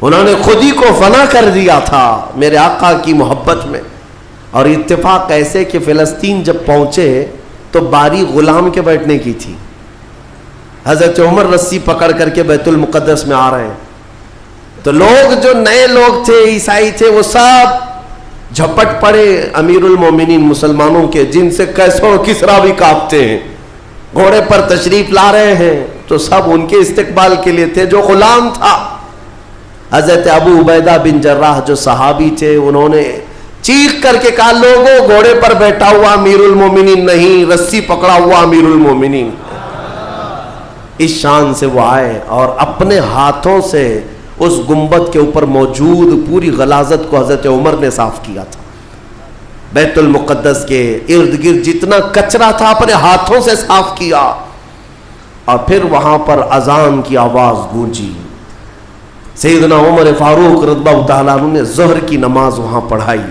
انہوں نے خود ہی کو فنا کر دیا تھا میرے آقا کی محبت میں۔ اور اتفاق ایسے کہ فلسطین جب پہنچے تو باری غلام کے بیٹھنے کی تھی، حضرت عمر رسی پکڑ کر کے بیت المقدس میں آ رہے ہیں، تو لوگ جو نئے لوگ تھے، عیسائی تھے، وہ سب جھپٹ پڑے امیر المومنین مسلمانوں کے، جن سے کیسوں کسرا بھی کانپتے ہیں، گھوڑے پر تشریف لا رہے ہیں، تو سب ان کے استقبال کے لیے تھے۔ جو غلام تھا حضرت ابو عبیدہ بن جراح جو صحابی تھے، انہوں نے چیخ کر کے کہا لوگوں گھوڑے پر بیٹھا ہوا امیر المومنین نہیں، رسی پکڑا ہوا امیر المومنین۔ اس شان سے وہ آئے اور اپنے ہاتھوں سے اس گنبد کے اوپر موجود پوری غلاظت کو حضرت عمر نے صاف کیا تھا۔ بیت المقدس کے ارد گرد جتنا کچرا تھا اپنے ہاتھوں سے صاف کیا، اور پھر وہاں پر اذان کی آواز گونجی۔ سیدنا عمر فاروق رضی اللہ تعالیٰ عنہ نے ظہر کی نماز وہاں پڑھائی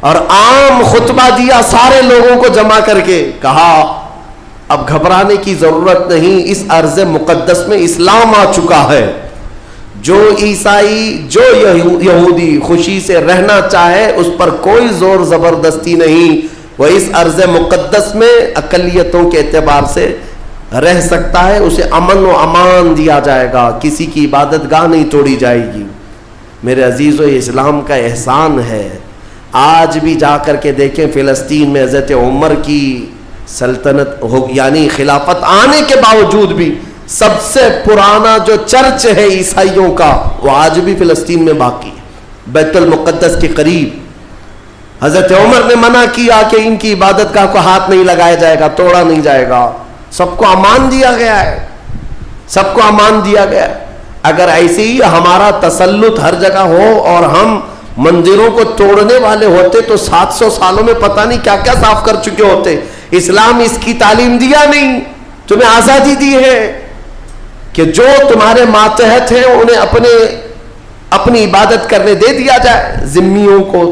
اور عام خطبہ دیا سارے لوگوں کو جمع کر کے، کہا اب گھبرانے کی ضرورت نہیں، اس ارض مقدس میں اسلام آ چکا ہے، جو عیسائی جو یہودی خوشی سے رہنا چاہے اس پر کوئی زور زبردستی نہیں، وہ اس ارض مقدس میں اقلیتوں کے اعتبار سے رہ سکتا ہے، اسے امن و امان دیا جائے گا، کسی کی عبادت گاہ نہیں توڑی جائے گی۔ میرے عزیزو، یہ اسلام کا احسان ہے۔ آج بھی جا کر کے دیکھیں فلسطین میں حضرت عمر کی سلطنت یعنی خلافت آنے کے باوجود بھی سب سے پرانا جو چرچ ہے عیسائیوں کا، وہ آج بھی فلسطین میں باقی ہے، بیت المقدس کے قریب۔ حضرت عمر نے منع کیا کہ ان کی عبادت گاہ کو ہاتھ نہیں لگایا جائے گا، توڑا نہیں جائے گا، سب کو امان دیا گیا ہے، سب کو امان دیا گیا ہے۔ اگر ایسے ہی ہمارا تسلط ہر جگہ ہو اور ہم مندروں کو توڑنے والے ہوتے تو 700 سالوں میں پتہ نہیں کیا کیا صاف کر چکے ہوتے۔ اسلام اس کی تعلیم دیا نہیں، تمہیں آزادی دی ہے کہ جو تمہارے ماتحت ہیں انہیں اپنی عبادت کرنے دے دیا جائے، ذمیوں کو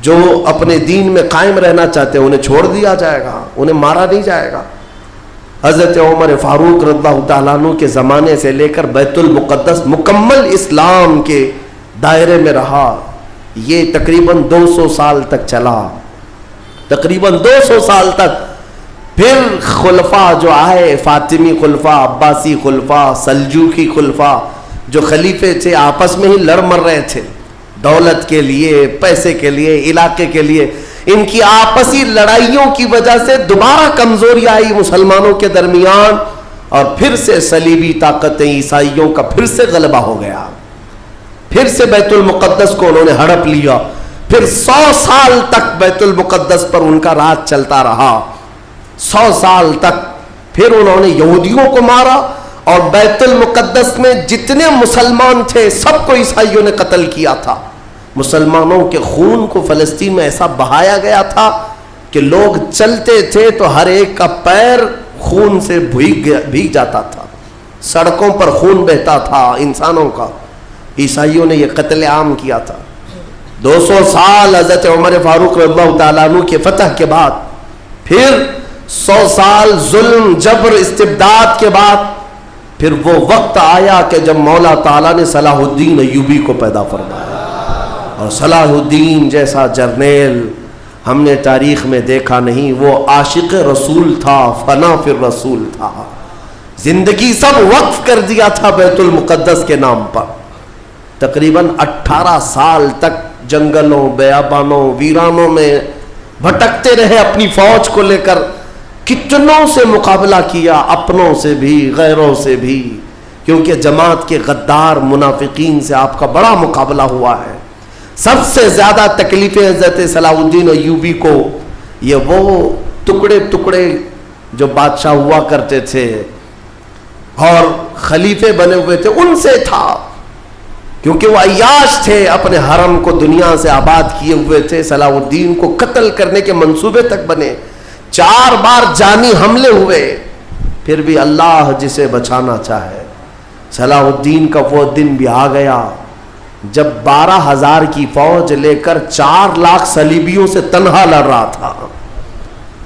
جو اپنے دین میں قائم رہنا چاہتے ہیں انہیں چھوڑ دیا جائے گا، انہیں مارا نہیں جائے گا۔ حضرت عمر فاروق رضی اللہ تعالیٰ عنہ کے زمانے سے لے کر بیت المقدس مکمل اسلام کے دائرے میں رہا، یہ تقریباً 200 سال تک چلا، تقریباً 200 سال تک۔ پھر خلفاء جو آئے، فاطمی خلفاء، عباسی خلفاء، سلجوقی خلفاء، جو خلیفے تھے آپس میں ہی لڑ مر رہے تھے دولت کے لیے، پیسے کے لیے، علاقے کے لیے، ان کی آپسی لڑائیوں کی وجہ سے دوبارہ کمزوری آئی مسلمانوں کے درمیان، اور پھر سے صلیبی طاقتیں عیسائیوں کا پھر سے غلبہ ہو گیا، پھر سے بیت المقدس کو انہوں نے ہڑپ لیا۔ پھر 100 سال تک بیت المقدس پر ان کا راج چلتا رہا، 100 سال تک۔ پھر انہوں نے یہودیوں کو مارا، اور بیت المقدس میں جتنے مسلمان تھے سب کو عیسائیوں نے قتل کیا تھا۔ مسلمانوں کے خون کو فلسطین میں ایسا بہایا گیا تھا کہ لوگ چلتے تھے تو ہر ایک کا پیر خون سے بھیگ جاتا تھا، سڑکوں پر خون بہتا تھا انسانوں کا۔ عیسائیوں نے یہ قتل عام کیا تھا۔ 200 سال حضرت عمر فاروق رضی اللہ تعالیٰ عنہ کے فتح کے بعد، پھر 100 سال ظلم، جبر، استبداد کے بعد، پھر وہ وقت آیا کہ جب مولا تعالیٰ نے صلاح الدین ایوبی کو پیدا فرمایا، اور صلاح الدین جیسا جرنیل ہم نے تاریخ میں دیکھا نہیں۔ وہ عاشق رسول تھا، فنا فی الرسول تھا، زندگی سب وقف کر دیا تھا بیت المقدس کے نام پر۔ تقریباً 18 سال تک جنگلوں، بیابانوں، ویرانوں میں بھٹکتے رہے اپنی فوج کو لے کر، کتنوں سے مقابلہ کیا، اپنوں سے بھی غیروں سے بھی، کیونکہ جماعت کے غدار منافقین سے آپ کا بڑا مقابلہ ہوا ہے۔ سب سے زیادہ تکلیفیں حضرت صلاح الدین ایوبی کو یہ وہ ٹکڑے ٹکڑے جو بادشاہ ہوا کرتے تھے اور خلیفے بنے ہوئے تھے ان سے تھا، کیونکہ وہ عیاش تھے، اپنے حرم کو دنیا سے آباد کیے ہوئے تھے۔ صلاح الدین کو قتل کرنے کے منصوبے تک بنے، 4 بار جانی حملے ہوئے، پھر بھی اللہ جسے بچانا چاہے۔ صلاح الدین کا وہ دن بھی آ گیا جب 12,000 کی فوج لے کر 4 لاکھ صلیبیوں سے تنہا لڑ رہا تھا۔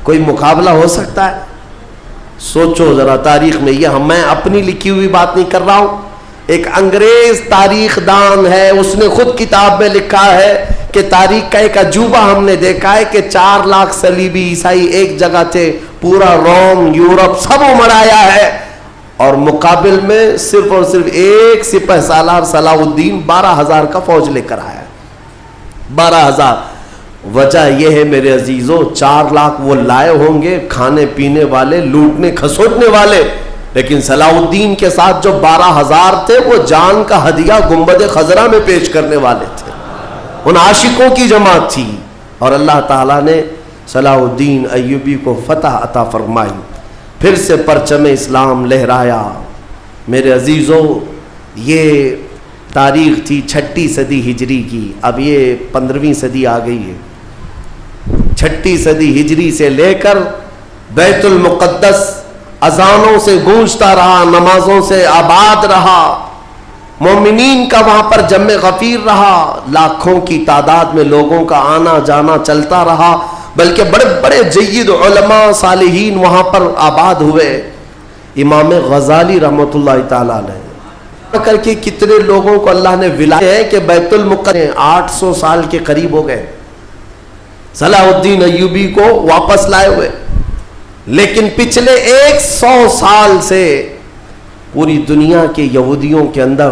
کوئی مقابلہ ہو سکتا ہے؟ سوچو ذرا تاریخ میں، یہ میں اپنی لکھی ہوئی بات نہیں کر رہا ہوں، ایک انگریز تاریخ دان ہے، اس نے خود کتاب میں لکھا ہے کہ تاریخ کا ایک عجوبہ ہم نے دیکھا ہے کہ 4 لاکھ صلیبی عیسائی ایک جگہ تھے، پورا روم، یورپ سب امڑ آیا ہے، اور مقابل میں صرف اور صرف ایک سپہ سالار صلاح الدین 12,000 کا فوج لے کر آیا. 12,000. وجہ یہ ہے میرے عزیزوں 4 لاکھ وہ لائے ہوں گے کھانے پینے والے, لوٹنے کھسوٹنے والے, لیکن صلاح الدین کے ساتھ جو 12,000 تھے وہ جان کا ہدیہ گنبد خضرا میں پیش کرنے والے تھے. ان عاشقوں کی جماعت تھی. اور اللہ تعالیٰ نے صلاح الدین ایوبی کو فتح عطا فرمائی, پھر سے پرچم اسلام لہرایا. میرے عزیزوں یہ تاریخ تھی 6 صدی ہجری کی, اب یہ 15ویں صدی آ گئی ہے. 6 صدی ہجری سے لے کر بیت المقدس اذانوں سے گونجتا رہا, نمازوں سے آباد رہا, مومنین کا وہاں پر جمع غفیر رہا, لاکھوں کی تعداد میں لوگوں کا آنا جانا چلتا رہا, بلکہ بڑے بڑے جید علماء صالحین وہاں پر آباد ہوئے. امام غزالی رحمۃ اللہ تعالیٰ علیہ کر کے کتنے لوگوں کو اللہ نے ولایت ہے کہ بیت المقدس 800 سال کے قریب ہو گئے صلاح الدین ایوبی کو واپس لائے ہوئے, لیکن پچھلے 100 سال سے پوری دنیا کے یہودیوں کے اندر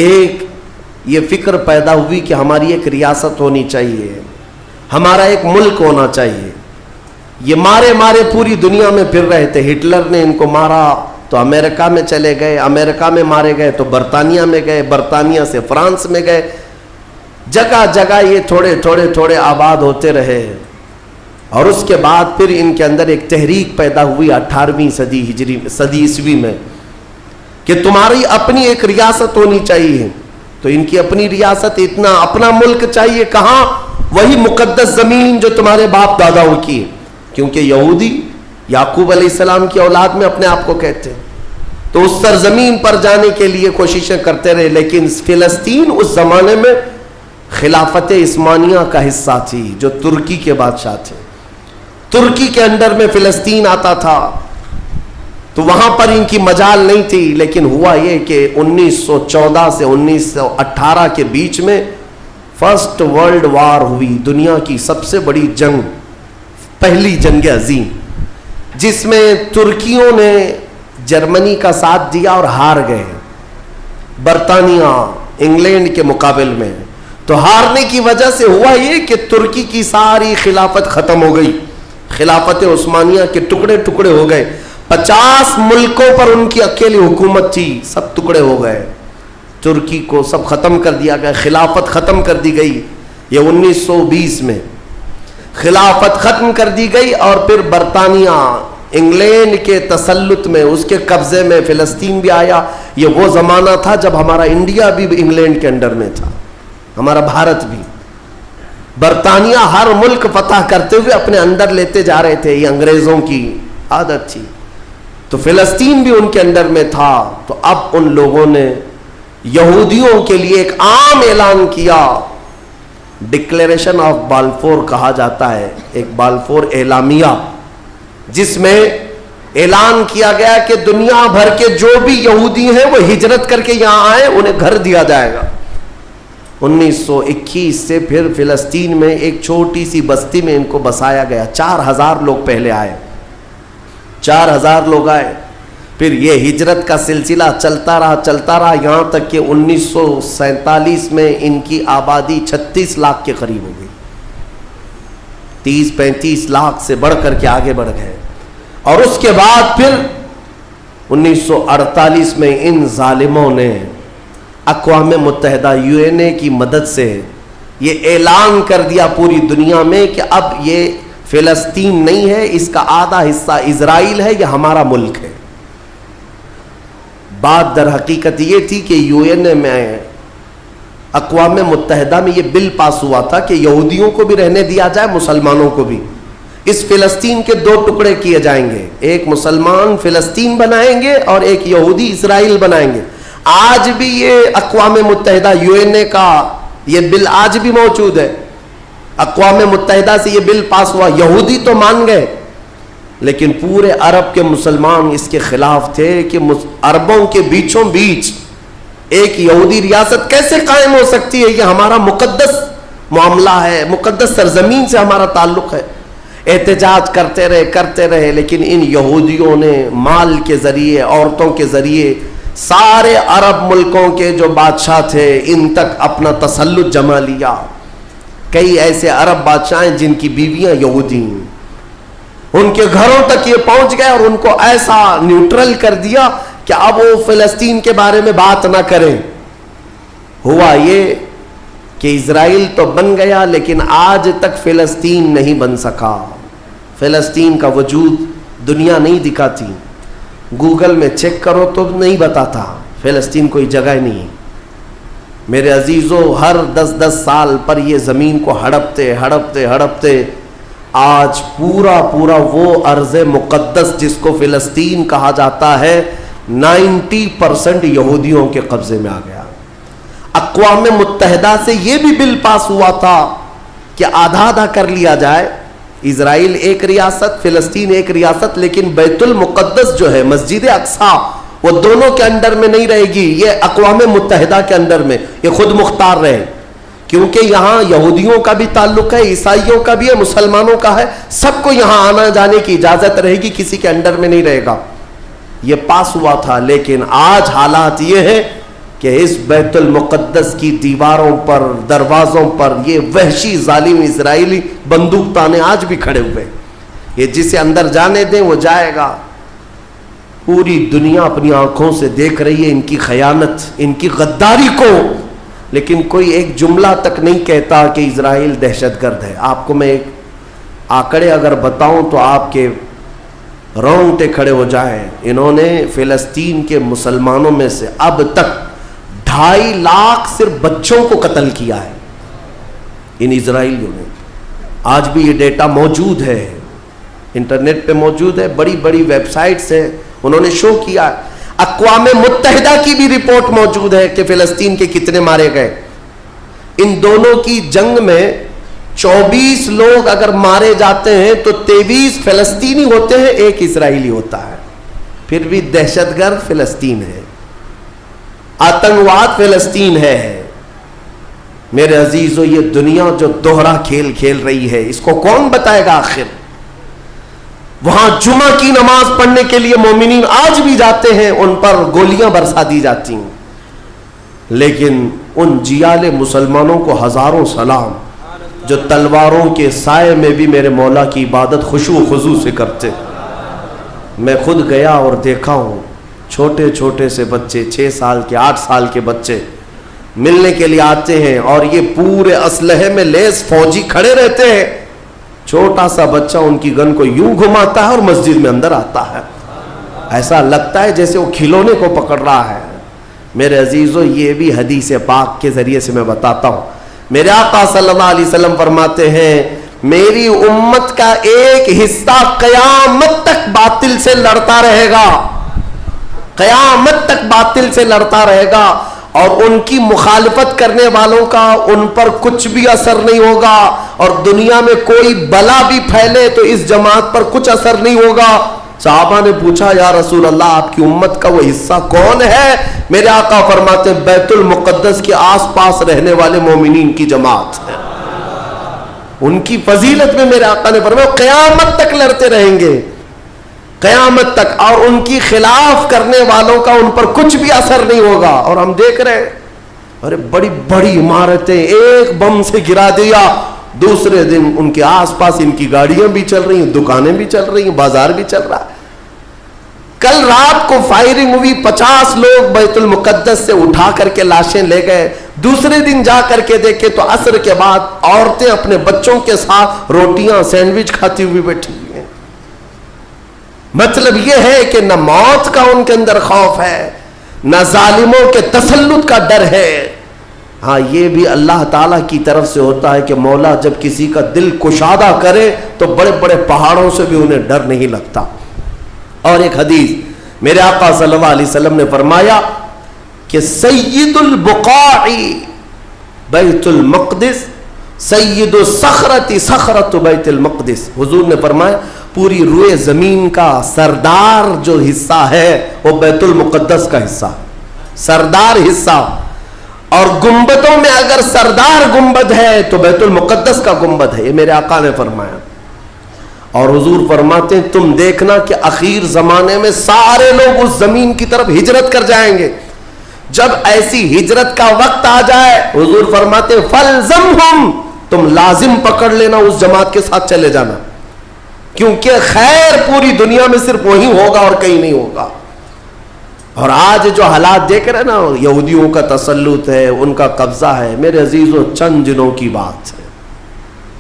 ایک یہ فکر پیدا ہوئی کہ ہماری ایک ریاست ہونی چاہیے, ہمارا ایک ملک ہونا چاہیے. یہ مارے پوری دنیا میں پھر رہے تھے. ہٹلر نے ان کو مارا تو امریکہ میں چلے گئے, امریکہ میں مارے گئے تو برطانیہ میں گئے, برطانیہ سے فرانس میں گئے, جگہ جگہ یہ تھوڑے آباد ہوتے رہے. اور اس کے بعد پھر ان کے اندر ایک تحریک پیدا ہوئی 18ویں صدی عیسوی میں کہ تمہاری اپنی ایک ریاست ہونی چاہیے. تو ان کی اپنی ریاست, اتنا اپنا ملک چاہیے کہاں, وہی مقدس زمین جو تمہارے باپ داداؤں کی ہے, کیونکہ یہودی یعقوب علیہ السلام کی اولاد میں اپنے آپ کو کہتے ہیں. تو اس سرزمین پر جانے کے لیے کوششیں کرتے رہے, لیکن فلسطین اس زمانے میں خلافت عثمانیہ کا حصہ تھی جو ترکی کے بادشاہ تھے. ترکی کے انڈر میں فلسطین آتا تھا, تو وہاں پر ان کی مجال نہیں تھی. لیکن ہوا یہ کہ 1914 سے 1918 کے بیچ میں فرسٹ ورلڈ وار ہوئی, دنیا کی سب سے بڑی جنگ, پہلی جنگ عظیم, جس میں ترکیوں نے جرمنی کا ساتھ دیا اور ہار گئے برطانیہ انگلینڈ کے مقابل میں. تو ہارنے کی وجہ سے ہوا یہ کہ ترکی کی ساری خلافت ختم ہو گئی, خلافت عثمانیہ کے ٹکڑے ٹکڑے ہو گئے. 50 ملکوں پر ان کی اکیلی حکومت تھی, سب ٹکڑے ہو گئے. ترکی کو سب ختم کر دیا گیا, خلافت ختم کر دی گئی. یہ 1920 میں خلافت ختم کر دی گئی, اور پھر برطانیہ انگلینڈ کے تسلط میں, اس کے قبضے میں فلسطین بھی آیا. یہ وہ زمانہ تھا جب ہمارا انڈیا بھی انگلینڈ کے انڈر میں تھا, ہمارا بھارت بھی. برطانیہ ہر ملک فتح کرتے ہوئے اپنے اندر لیتے جا رہے تھے, یہ انگریزوں کی عادت تھی. تو فلسطین بھی ان کے اندر میں تھا. تو اب ان لوگوں نے یہودیوں کے لیے ایک عام اعلان کیا, ڈکلیریشن آف بالفور کہا جاتا ہے, ایک بالفور اعلامیہ, جس میں اعلان کیا گیا کہ دنیا بھر کے جو بھی یہودی ہیں وہ ہجرت کر کے یہاں آئے, انہیں گھر دیا جائے گا. 1921 سے پھر فلسطین میں ایک چھوٹی سی بستی میں ان کو بسایا گیا. 4000 لوگ پہلے آئے, 4000 لوگ آئے. پھر یہ ہجرت کا سلسلہ چلتا رہا یہاں تک کہ 1947 میں ان کی آبادی 36 لاکھ کے قریب ہو گئی. 30-35 لاکھ سے بڑھ کر کے آگے بڑھ گئے. اور اس کے بعد پھر 1948 میں ان ظالموں نے اقوام متحدہ UN کی مدد سے یہ اعلان کر دیا پوری دنیا میں کہ اب یہ فلسطین نہیں ہے, اس کا آدھا حصہ اسرائیل ہے, یہ ہمارا ملک ہے. بات در حقیقت یہ تھی کہ UN میں, اقوام متحدہ میں یہ بل پاس ہوا تھا کہ یہودیوں کو بھی رہنے دیا جائے, مسلمانوں کو بھی. اس فلسطین کے 2 ٹکڑے کیے جائیں گے, ایک مسلمان فلسطین بنائیں گے اور ایک یہودی اسرائیل بنائیں گے. آج بھی یہ اقوام متحدہ UN کا یہ بل آج بھی موجود ہے. اقوام متحدہ سے یہ بل پاس ہوا, یہودی تو مان گئے, لیکن پورے عرب کے مسلمان اس کے خلاف تھے کہ عربوں کے بیچوں بیچ ایک یہودی ریاست کیسے قائم ہو سکتی ہے, یہ ہمارا مقدس معاملہ ہے, مقدس سرزمین سے ہمارا تعلق ہے. احتجاج کرتے رہے لیکن ان یہودیوں نے مال کے ذریعے، عورتوں کے ذریعے سارے عرب ملکوں کے جو بادشاہ تھے ان تک اپنا تسلط جما لیا. کئی ایسے عرب بادشاہ ہیں جن کی بیویاں یہودی ہیں، ان کے گھروں تک یہ پہنچ گئے اور ان کو ایسا نیوٹرل کر دیا کہ اب وہ فلسطین کے بارے میں بات نہ کریں. ہوا یہ کہ اسرائیل تو بن گیا لیکن آج تک فلسطین نہیں بن سکا. فلسطین کا وجود دنیا نہیں دکھاتی، گوگل میں چیک کرو تو نہیں بتاتا، فلسطین کوئی جگہ نہیں. میرے عزیزو، ہر 10 سال پر یہ زمین کو ہڑپتے آج پورا وہ ارض مقدس جس کو فلسطین کہا جاتا ہے 90% یہودیوں کے قبضے میں آ گیا. اقوام متحدہ سے یہ بھی بل پاس ہوا تھا کہ آدھا کر لیا جائے، اسرائیل ایک ریاست، فلسطین ایک ریاست، لیکن بیت المقدس جو ہے، مسجد اقصیٰ، وہ دونوں کے انڈر میں نہیں رہے گی، یہ اقوام متحدہ کے انڈر میں، یہ خود مختار رہے. کیونکہ یہاں یہودیوں کا بھی تعلق ہے، عیسائیوں کا بھی ہے، مسلمانوں کا ہے، سب کو یہاں آنا جانے کی اجازت رہے گی، کسی کے انڈر میں نہیں رہے گا. یہ پاس ہوا تھا، لیکن آج حالات یہ ہے کہ اس بیت المقدس کی دیواروں پر، دروازوں پر یہ وحشی ظالم اسرائیلی بندوق تانے آج بھی کھڑے ہوئے. یہ جسے اندر جانے دیں وہ جائے گا. پوری دنیا اپنی آنکھوں سے دیکھ رہی ہے ان کی خیانت، ان کی غداری کو، لیکن کوئی ایک جملہ تک نہیں کہتا کہ اسرائیل دہشت گرد ہے. آپ کو میں ایک آنکڑے اگر بتاؤں تو آپ کے رونگٹے کھڑے ہو جائیں. انہوں نے فلسطین کے مسلمانوں میں سے اب تک 2.5 لاکھ صرف بچوں کو قتل کیا ہے ان اسرائیلیوں نے. آج بھی یہ ڈیٹا موجود ہے، انٹرنیٹ پہ موجود ہے، بڑی ویب سائٹس ہیں، انہوں نے شو کیا. اقوام متحدہ کی بھی رپورٹ موجود ہے کہ فلسطین کے کتنے مارے گئے. ان دونوں کی جنگ میں 24 لوگ اگر مارے جاتے ہیں تو 23 فلسطینی ہوتے ہیں، ایک اسرائیلی ہوتا ہے. پھر بھی دہشت گرد فلسطین ہے، آتنکواد فلسطین ہے. میرے عزیزو، یہ دنیا جو دوہرا کھیل کھیل رہی ہے اس کو کون بتائے گا آخر؟ وہاں جمعہ کی نماز پڑھنے کے لیے مومنین آج بھی جاتے ہیں، ان پر گولیاں برسا دی جاتی ہیں، لیکن ان جیال مسلمانوں کو ہزاروں سلام جو تلواروں کے سائے میں بھی میرے مولا کی عبادت خشوع و خضوع سے کرتے. میں خود گیا اور دیکھا ہوں، چھوٹے سے بچے، 6 سال کے، 8 سال کے بچے ملنے کے لیے آتے ہیں اور یہ پورے اسلحے میں لیس فوجی کھڑے رہتے ہیں. چھوٹا سا بچہ ان کی گن کو یوں گھماتا ہے اور مسجد میں اندر آتا ہے، ایسا لگتا ہے جیسے وہ کھلونے کو پکڑ رہا ہے. میرے عزیزو، یہ بھی حدیث پاک کے ذریعے سے میں بتاتا ہوں. میرے آقا صلی اللہ علیہ وسلم فرماتے ہیں میری امت کا ایک حصہ قیامت تک باطل سے لڑتا رہے گا، قیامت تک باطل سے لڑتا رہے گا، اور ان کی مخالفت کرنے والوں کا ان پر کچھ بھی اثر نہیں ہوگا، اور دنیا میں کوئی بلا بھی پھیلے تو اس جماعت پر کچھ اثر نہیں ہوگا. صحابہ نے پوچھا یا رسول اللہ آپ کی امت کا وہ حصہ کون ہے؟ میرے آقا فرماتے ہیں بیت المقدس کے آس پاس رہنے والے مومنین کی جماعت ہے. ان کی فضیلت میں میرے آقا نے فرمایا قیامت تک لڑتے رہیں گے، قیامت تک، اور ان کی خلاف کرنے والوں کا ان پر کچھ بھی اثر نہیں ہوگا. اور ہم دیکھ رہے ہیں، ارے بڑی عمارتیں ایک بم سے گرا دیا، دوسرے دن ان کے آس پاس ان کی گاڑیاں بھی چل رہی ہیں، دکانیں بھی چل رہی ہیں، بازار بھی چل رہا ہے. کل رات کو فائرنگ ہوئی، 50 لوگ بیت المقدس سے اٹھا کر کے لاشیں لے گئے. دوسرے دن جا کر کے دیکھے تو عصر کے بعد عورتیں اپنے بچوں کے ساتھ روٹیاں سینڈوچ کھاتی ہوئی بیٹھی ہوئی ہیں. مطلب یہ ہے کہ نہ موت کا ان کے اندر خوف ہے، نہ ظالموں کے تسلط کا ڈر ہے. ہاں یہ بھی اللہ تعالیٰ کی طرف سے ہوتا ہے کہ مولا جب کسی کا دل کشادہ کرے تو بڑے بڑے پہاڑوں سے بھی انہیں ڈر نہیں لگتا. اور ایک حدیث میرے آقا صلی اللہ علیہ وسلم نے فرمایا کہ سید البقاع بیت المقدس، سید الصخرۃ صخرۃ بیت المقدس. حضور نے فرمایا پوری روئے زمین کا سردار جو حصہ ہے وہ بیت المقدس کا حصہ، سردار حصہ. اور گنبدوں میں اگر سردار گنبد ہے تو بیت المقدس کا گنبد ہے، یہ میرے آقا نے فرمایا. اور حضور فرماتے ہیں تم دیکھنا کہ اخیر زمانے میں سارے لوگ اس زمین کی طرف ہجرت کر جائیں گے. جب ایسی ہجرت کا وقت آ جائے حضور فرماتے ہیں فَالْزَمْهُمْ، تم لازم پکڑ لینا اس جماعت کے ساتھ چلے جانا، کیونکہ خیر پوری دنیا میں صرف وہی ہوگا اور کہیں نہیں ہوگا. اور آج جو حالات دیکھ رہے ہیں نا، یہودیوں کا تسلط ہے، ان کا قبضہ ہے. میرے عزیزوں چند دنوں کی بات ہے،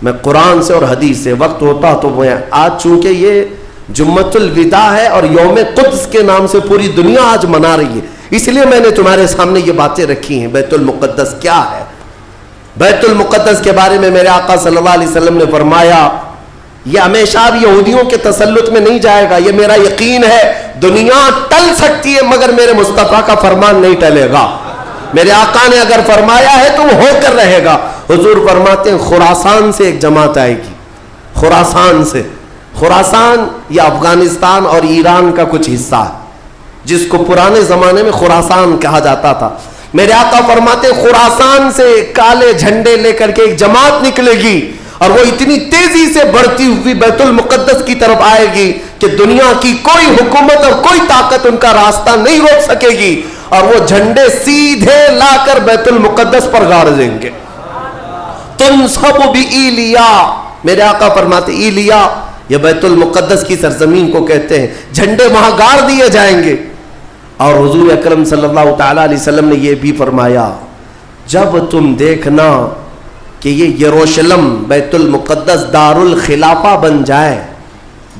میں قرآن سے اور حدیث سے وقت ہوتا تو میں آج چونکہ یہ جمعۃ الوداع ہے اور یوم قدس کے نام سے پوری دنیا آج منا رہی ہے، اس لیے میں نے تمہارے سامنے یہ باتیں رکھی ہیں. بیت المقدس کیا ہے؟ بیت المقدس کے بارے میں میرے آقا صلی اللہ علیہ وسلم نے فرمایا یہ ہمیشہ اب یہودیوں کے تسلط میں نہیں جائے گا. یہ میرا یقین ہے. دنیا ٹل سکتی ہے مگر میرے مصطفیٰ کا فرمان نہیں ٹلے گا. میرے آقا نے اگر فرمایا ہے تو وہ ہو کر رہے گا. حضور فرماتے ہیں خراسان سے ایک جماعت آئے گی. خراسان سے، خراسان یہ افغانستان اور ایران کا کچھ حصہ ہے جس کو پرانے زمانے میں خراسان کہا جاتا تھا. میرے آقا فرماتے ہیں خراسان سے کالے جھنڈے لے کر کے ایک جماعت نکلے گی اور وہ اتنی تیزی سے بڑھتی ہوئی بیت المقدس کی طرف آئے گی کہ دنیا کی کوئی حکومت اور کوئی طاقت ان کا راستہ نہیں روک سکے گی، اور وہ جھنڈے سیدھے لا کر بیت المقدس پر گاڑ دیں گے. تنصب بإیلیا، میرے آقا فرماتے ایلیا یہ بیت المقدس کی سرزمین کو کہتے ہیں، جھنڈے وہاں گاڑ دیے جائیں گے. اور حضور اکرم صلی اللہ تعالیٰ علیہ وسلم نے یہ بھی فرمایا جب تم دیکھنا کہ یہ یروشلم بیت المقدس دار الخلافہ بن جائے.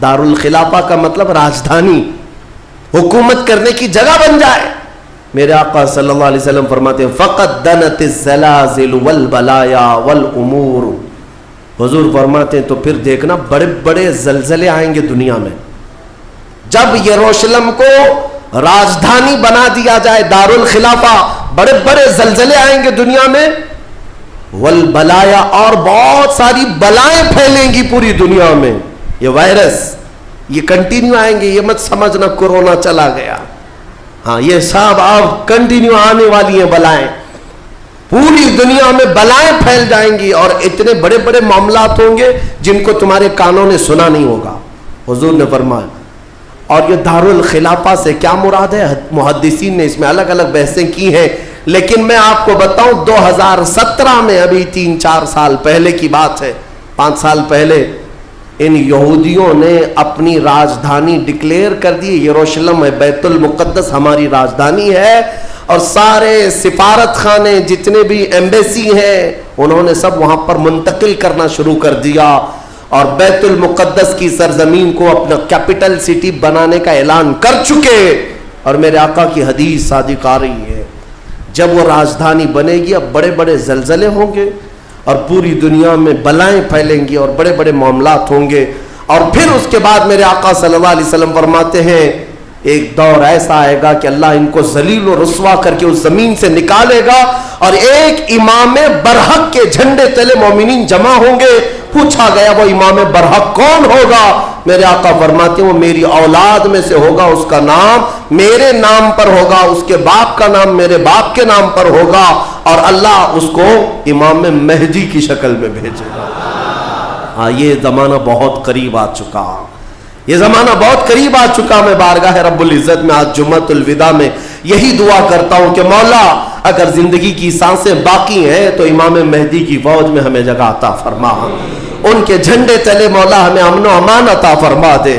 دار الخلافہ کا مطلب راجدھانی، حکومت کرنے کی جگہ بن جائے. میرے آقا صلی اللہ علیہ وسلم فرماتے ہیں فقد دنت الزلازل والبلایا والامور. حضور فرماتے ہیں تو پھر دیکھنا بڑے بڑے زلزلے آئیں گے دنیا میں. جب یروشلم کو راجدھانی بنا دیا جائے دار الخلافہ، بڑے بڑے زلزلے آئیں گے دنیا میں. والبلایا، اور بہت ساری بلائیں پھیلیں گی پوری دنیا میں. یہ وائرس یہ کنٹینیو آئیں گے، یہ مت سمجھنا کورونا چلا گیا. ہاں یہ سب اب کنٹینیو آنے والی ہیں بلائیں. پوری دنیا میں بلائیں پھیل جائیں گی اور اتنے بڑے بڑے معاملات ہوں گے جن کو تمہارے کانوں نے سنا نہیں ہوگا. حضور نے فرمایا. اور یہ دار الخلافہ سے کیا مراد ہے؟ محدثین نے اس میں الگ الگ بحثیں کی ہیں، لیکن میں آپ کو بتاؤں 2017 میں، ابھی 3-4 سال پہلے کی بات ہے، 5 سال پہلے ان یہودیوں نے اپنی راجدھانی ڈکلیئر کر دی. یروشلم ہے، بیت المقدس ہماری راجدھانی ہے. اور سارے سفارت خانے جتنے بھی ایمبیسی ہیں انہوں نے سب وہاں پر منتقل کرنا شروع کر دیا اور بیت المقدس کی سرزمین کو اپنا کیپٹل سٹی بنانے کا اعلان کر چکے. اور میرے آقا کی حدیث صادق آ رہی ہے جب وہ راجدھانی بنے گی اب بڑے بڑے زلزلے ہوں گے اور پوری دنیا میں بلائیں پھیلیں گی اور بڑے بڑے معاملات ہوں گے. اور پھر اس کے بعد میرے آقا صلی اللہ علیہ وسلم فرماتے ہیں ایک دور ایسا آئے گا کہ اللہ ان کو ذلیل و رسوا کر کے اس زمین سے نکالے گا اور ایک امام برحق کے جھنڈے تلے مومنین جمع ہوں گے. پوچھا گیا وہ امام برحق کون ہوگا؟ میرے آقا فرماتے ہیں وہ میری اولاد میں سے ہوگا، اس کا نام میرے نام پر ہوگا، اس کے باپ کا نام میرے باپ کے نام پر ہوگا اور اللہ اس کو امام مہدی کی شکل میں بھیجے گا. ہاں یہ زمانہ بہت قریب آ چکا، یہ زمانہ بہت قریب آ چکا. میں بارگاہ رب العزت میں آج جمعۃ الوداع میں یہی دعا کرتا ہوں کہ مولا اگر زندگی کی سانسیں باقی ہیں تو امام مہدی کی فوج میں ہمیں جگہ عطا فرما، ان کے جھنڈے تلے مولا ہمیں امن و امان عطا فرما دے.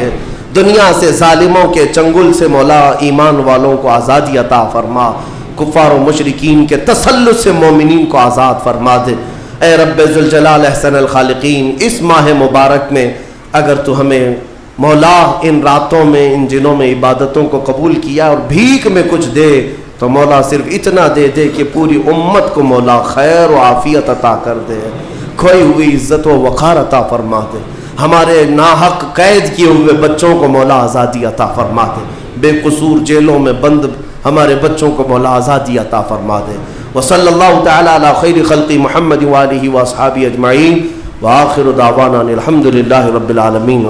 دنیا سے ظالموں کے چنگل سے مولا ایمان والوں کو آزادی عطا فرما، کفار و مشرکین کے تسلط سے مومنین کو آزاد فرما دے. اے رب ذوالجلال احسن الخالقین، اس ماہ مبارک میں اگر تو ہمیں مولا ان راتوں میں ان دنوں میں عبادتوں کو قبول کیا اور بھیک میں کچھ دے تو مولا صرف اتنا دے دے کہ پوری امت کو مولا خیر و عافیت عطا کر دے، کھوئی ہوئی عزت و وقار عطا فرما دے. ہمارے ناحق قید کیے ہوئے بچوں کو مولا آزادی عطا فرما دے، بے قصور جیلوں میں بند ہمارے بچوں کو مولا آزادی عطا فرما دے. وصلی اللہ تعالی علی خیر خلق محمد وآلہ واصحابہ اجمعین وآخر دعوانا الحمد للہ رب العالمین.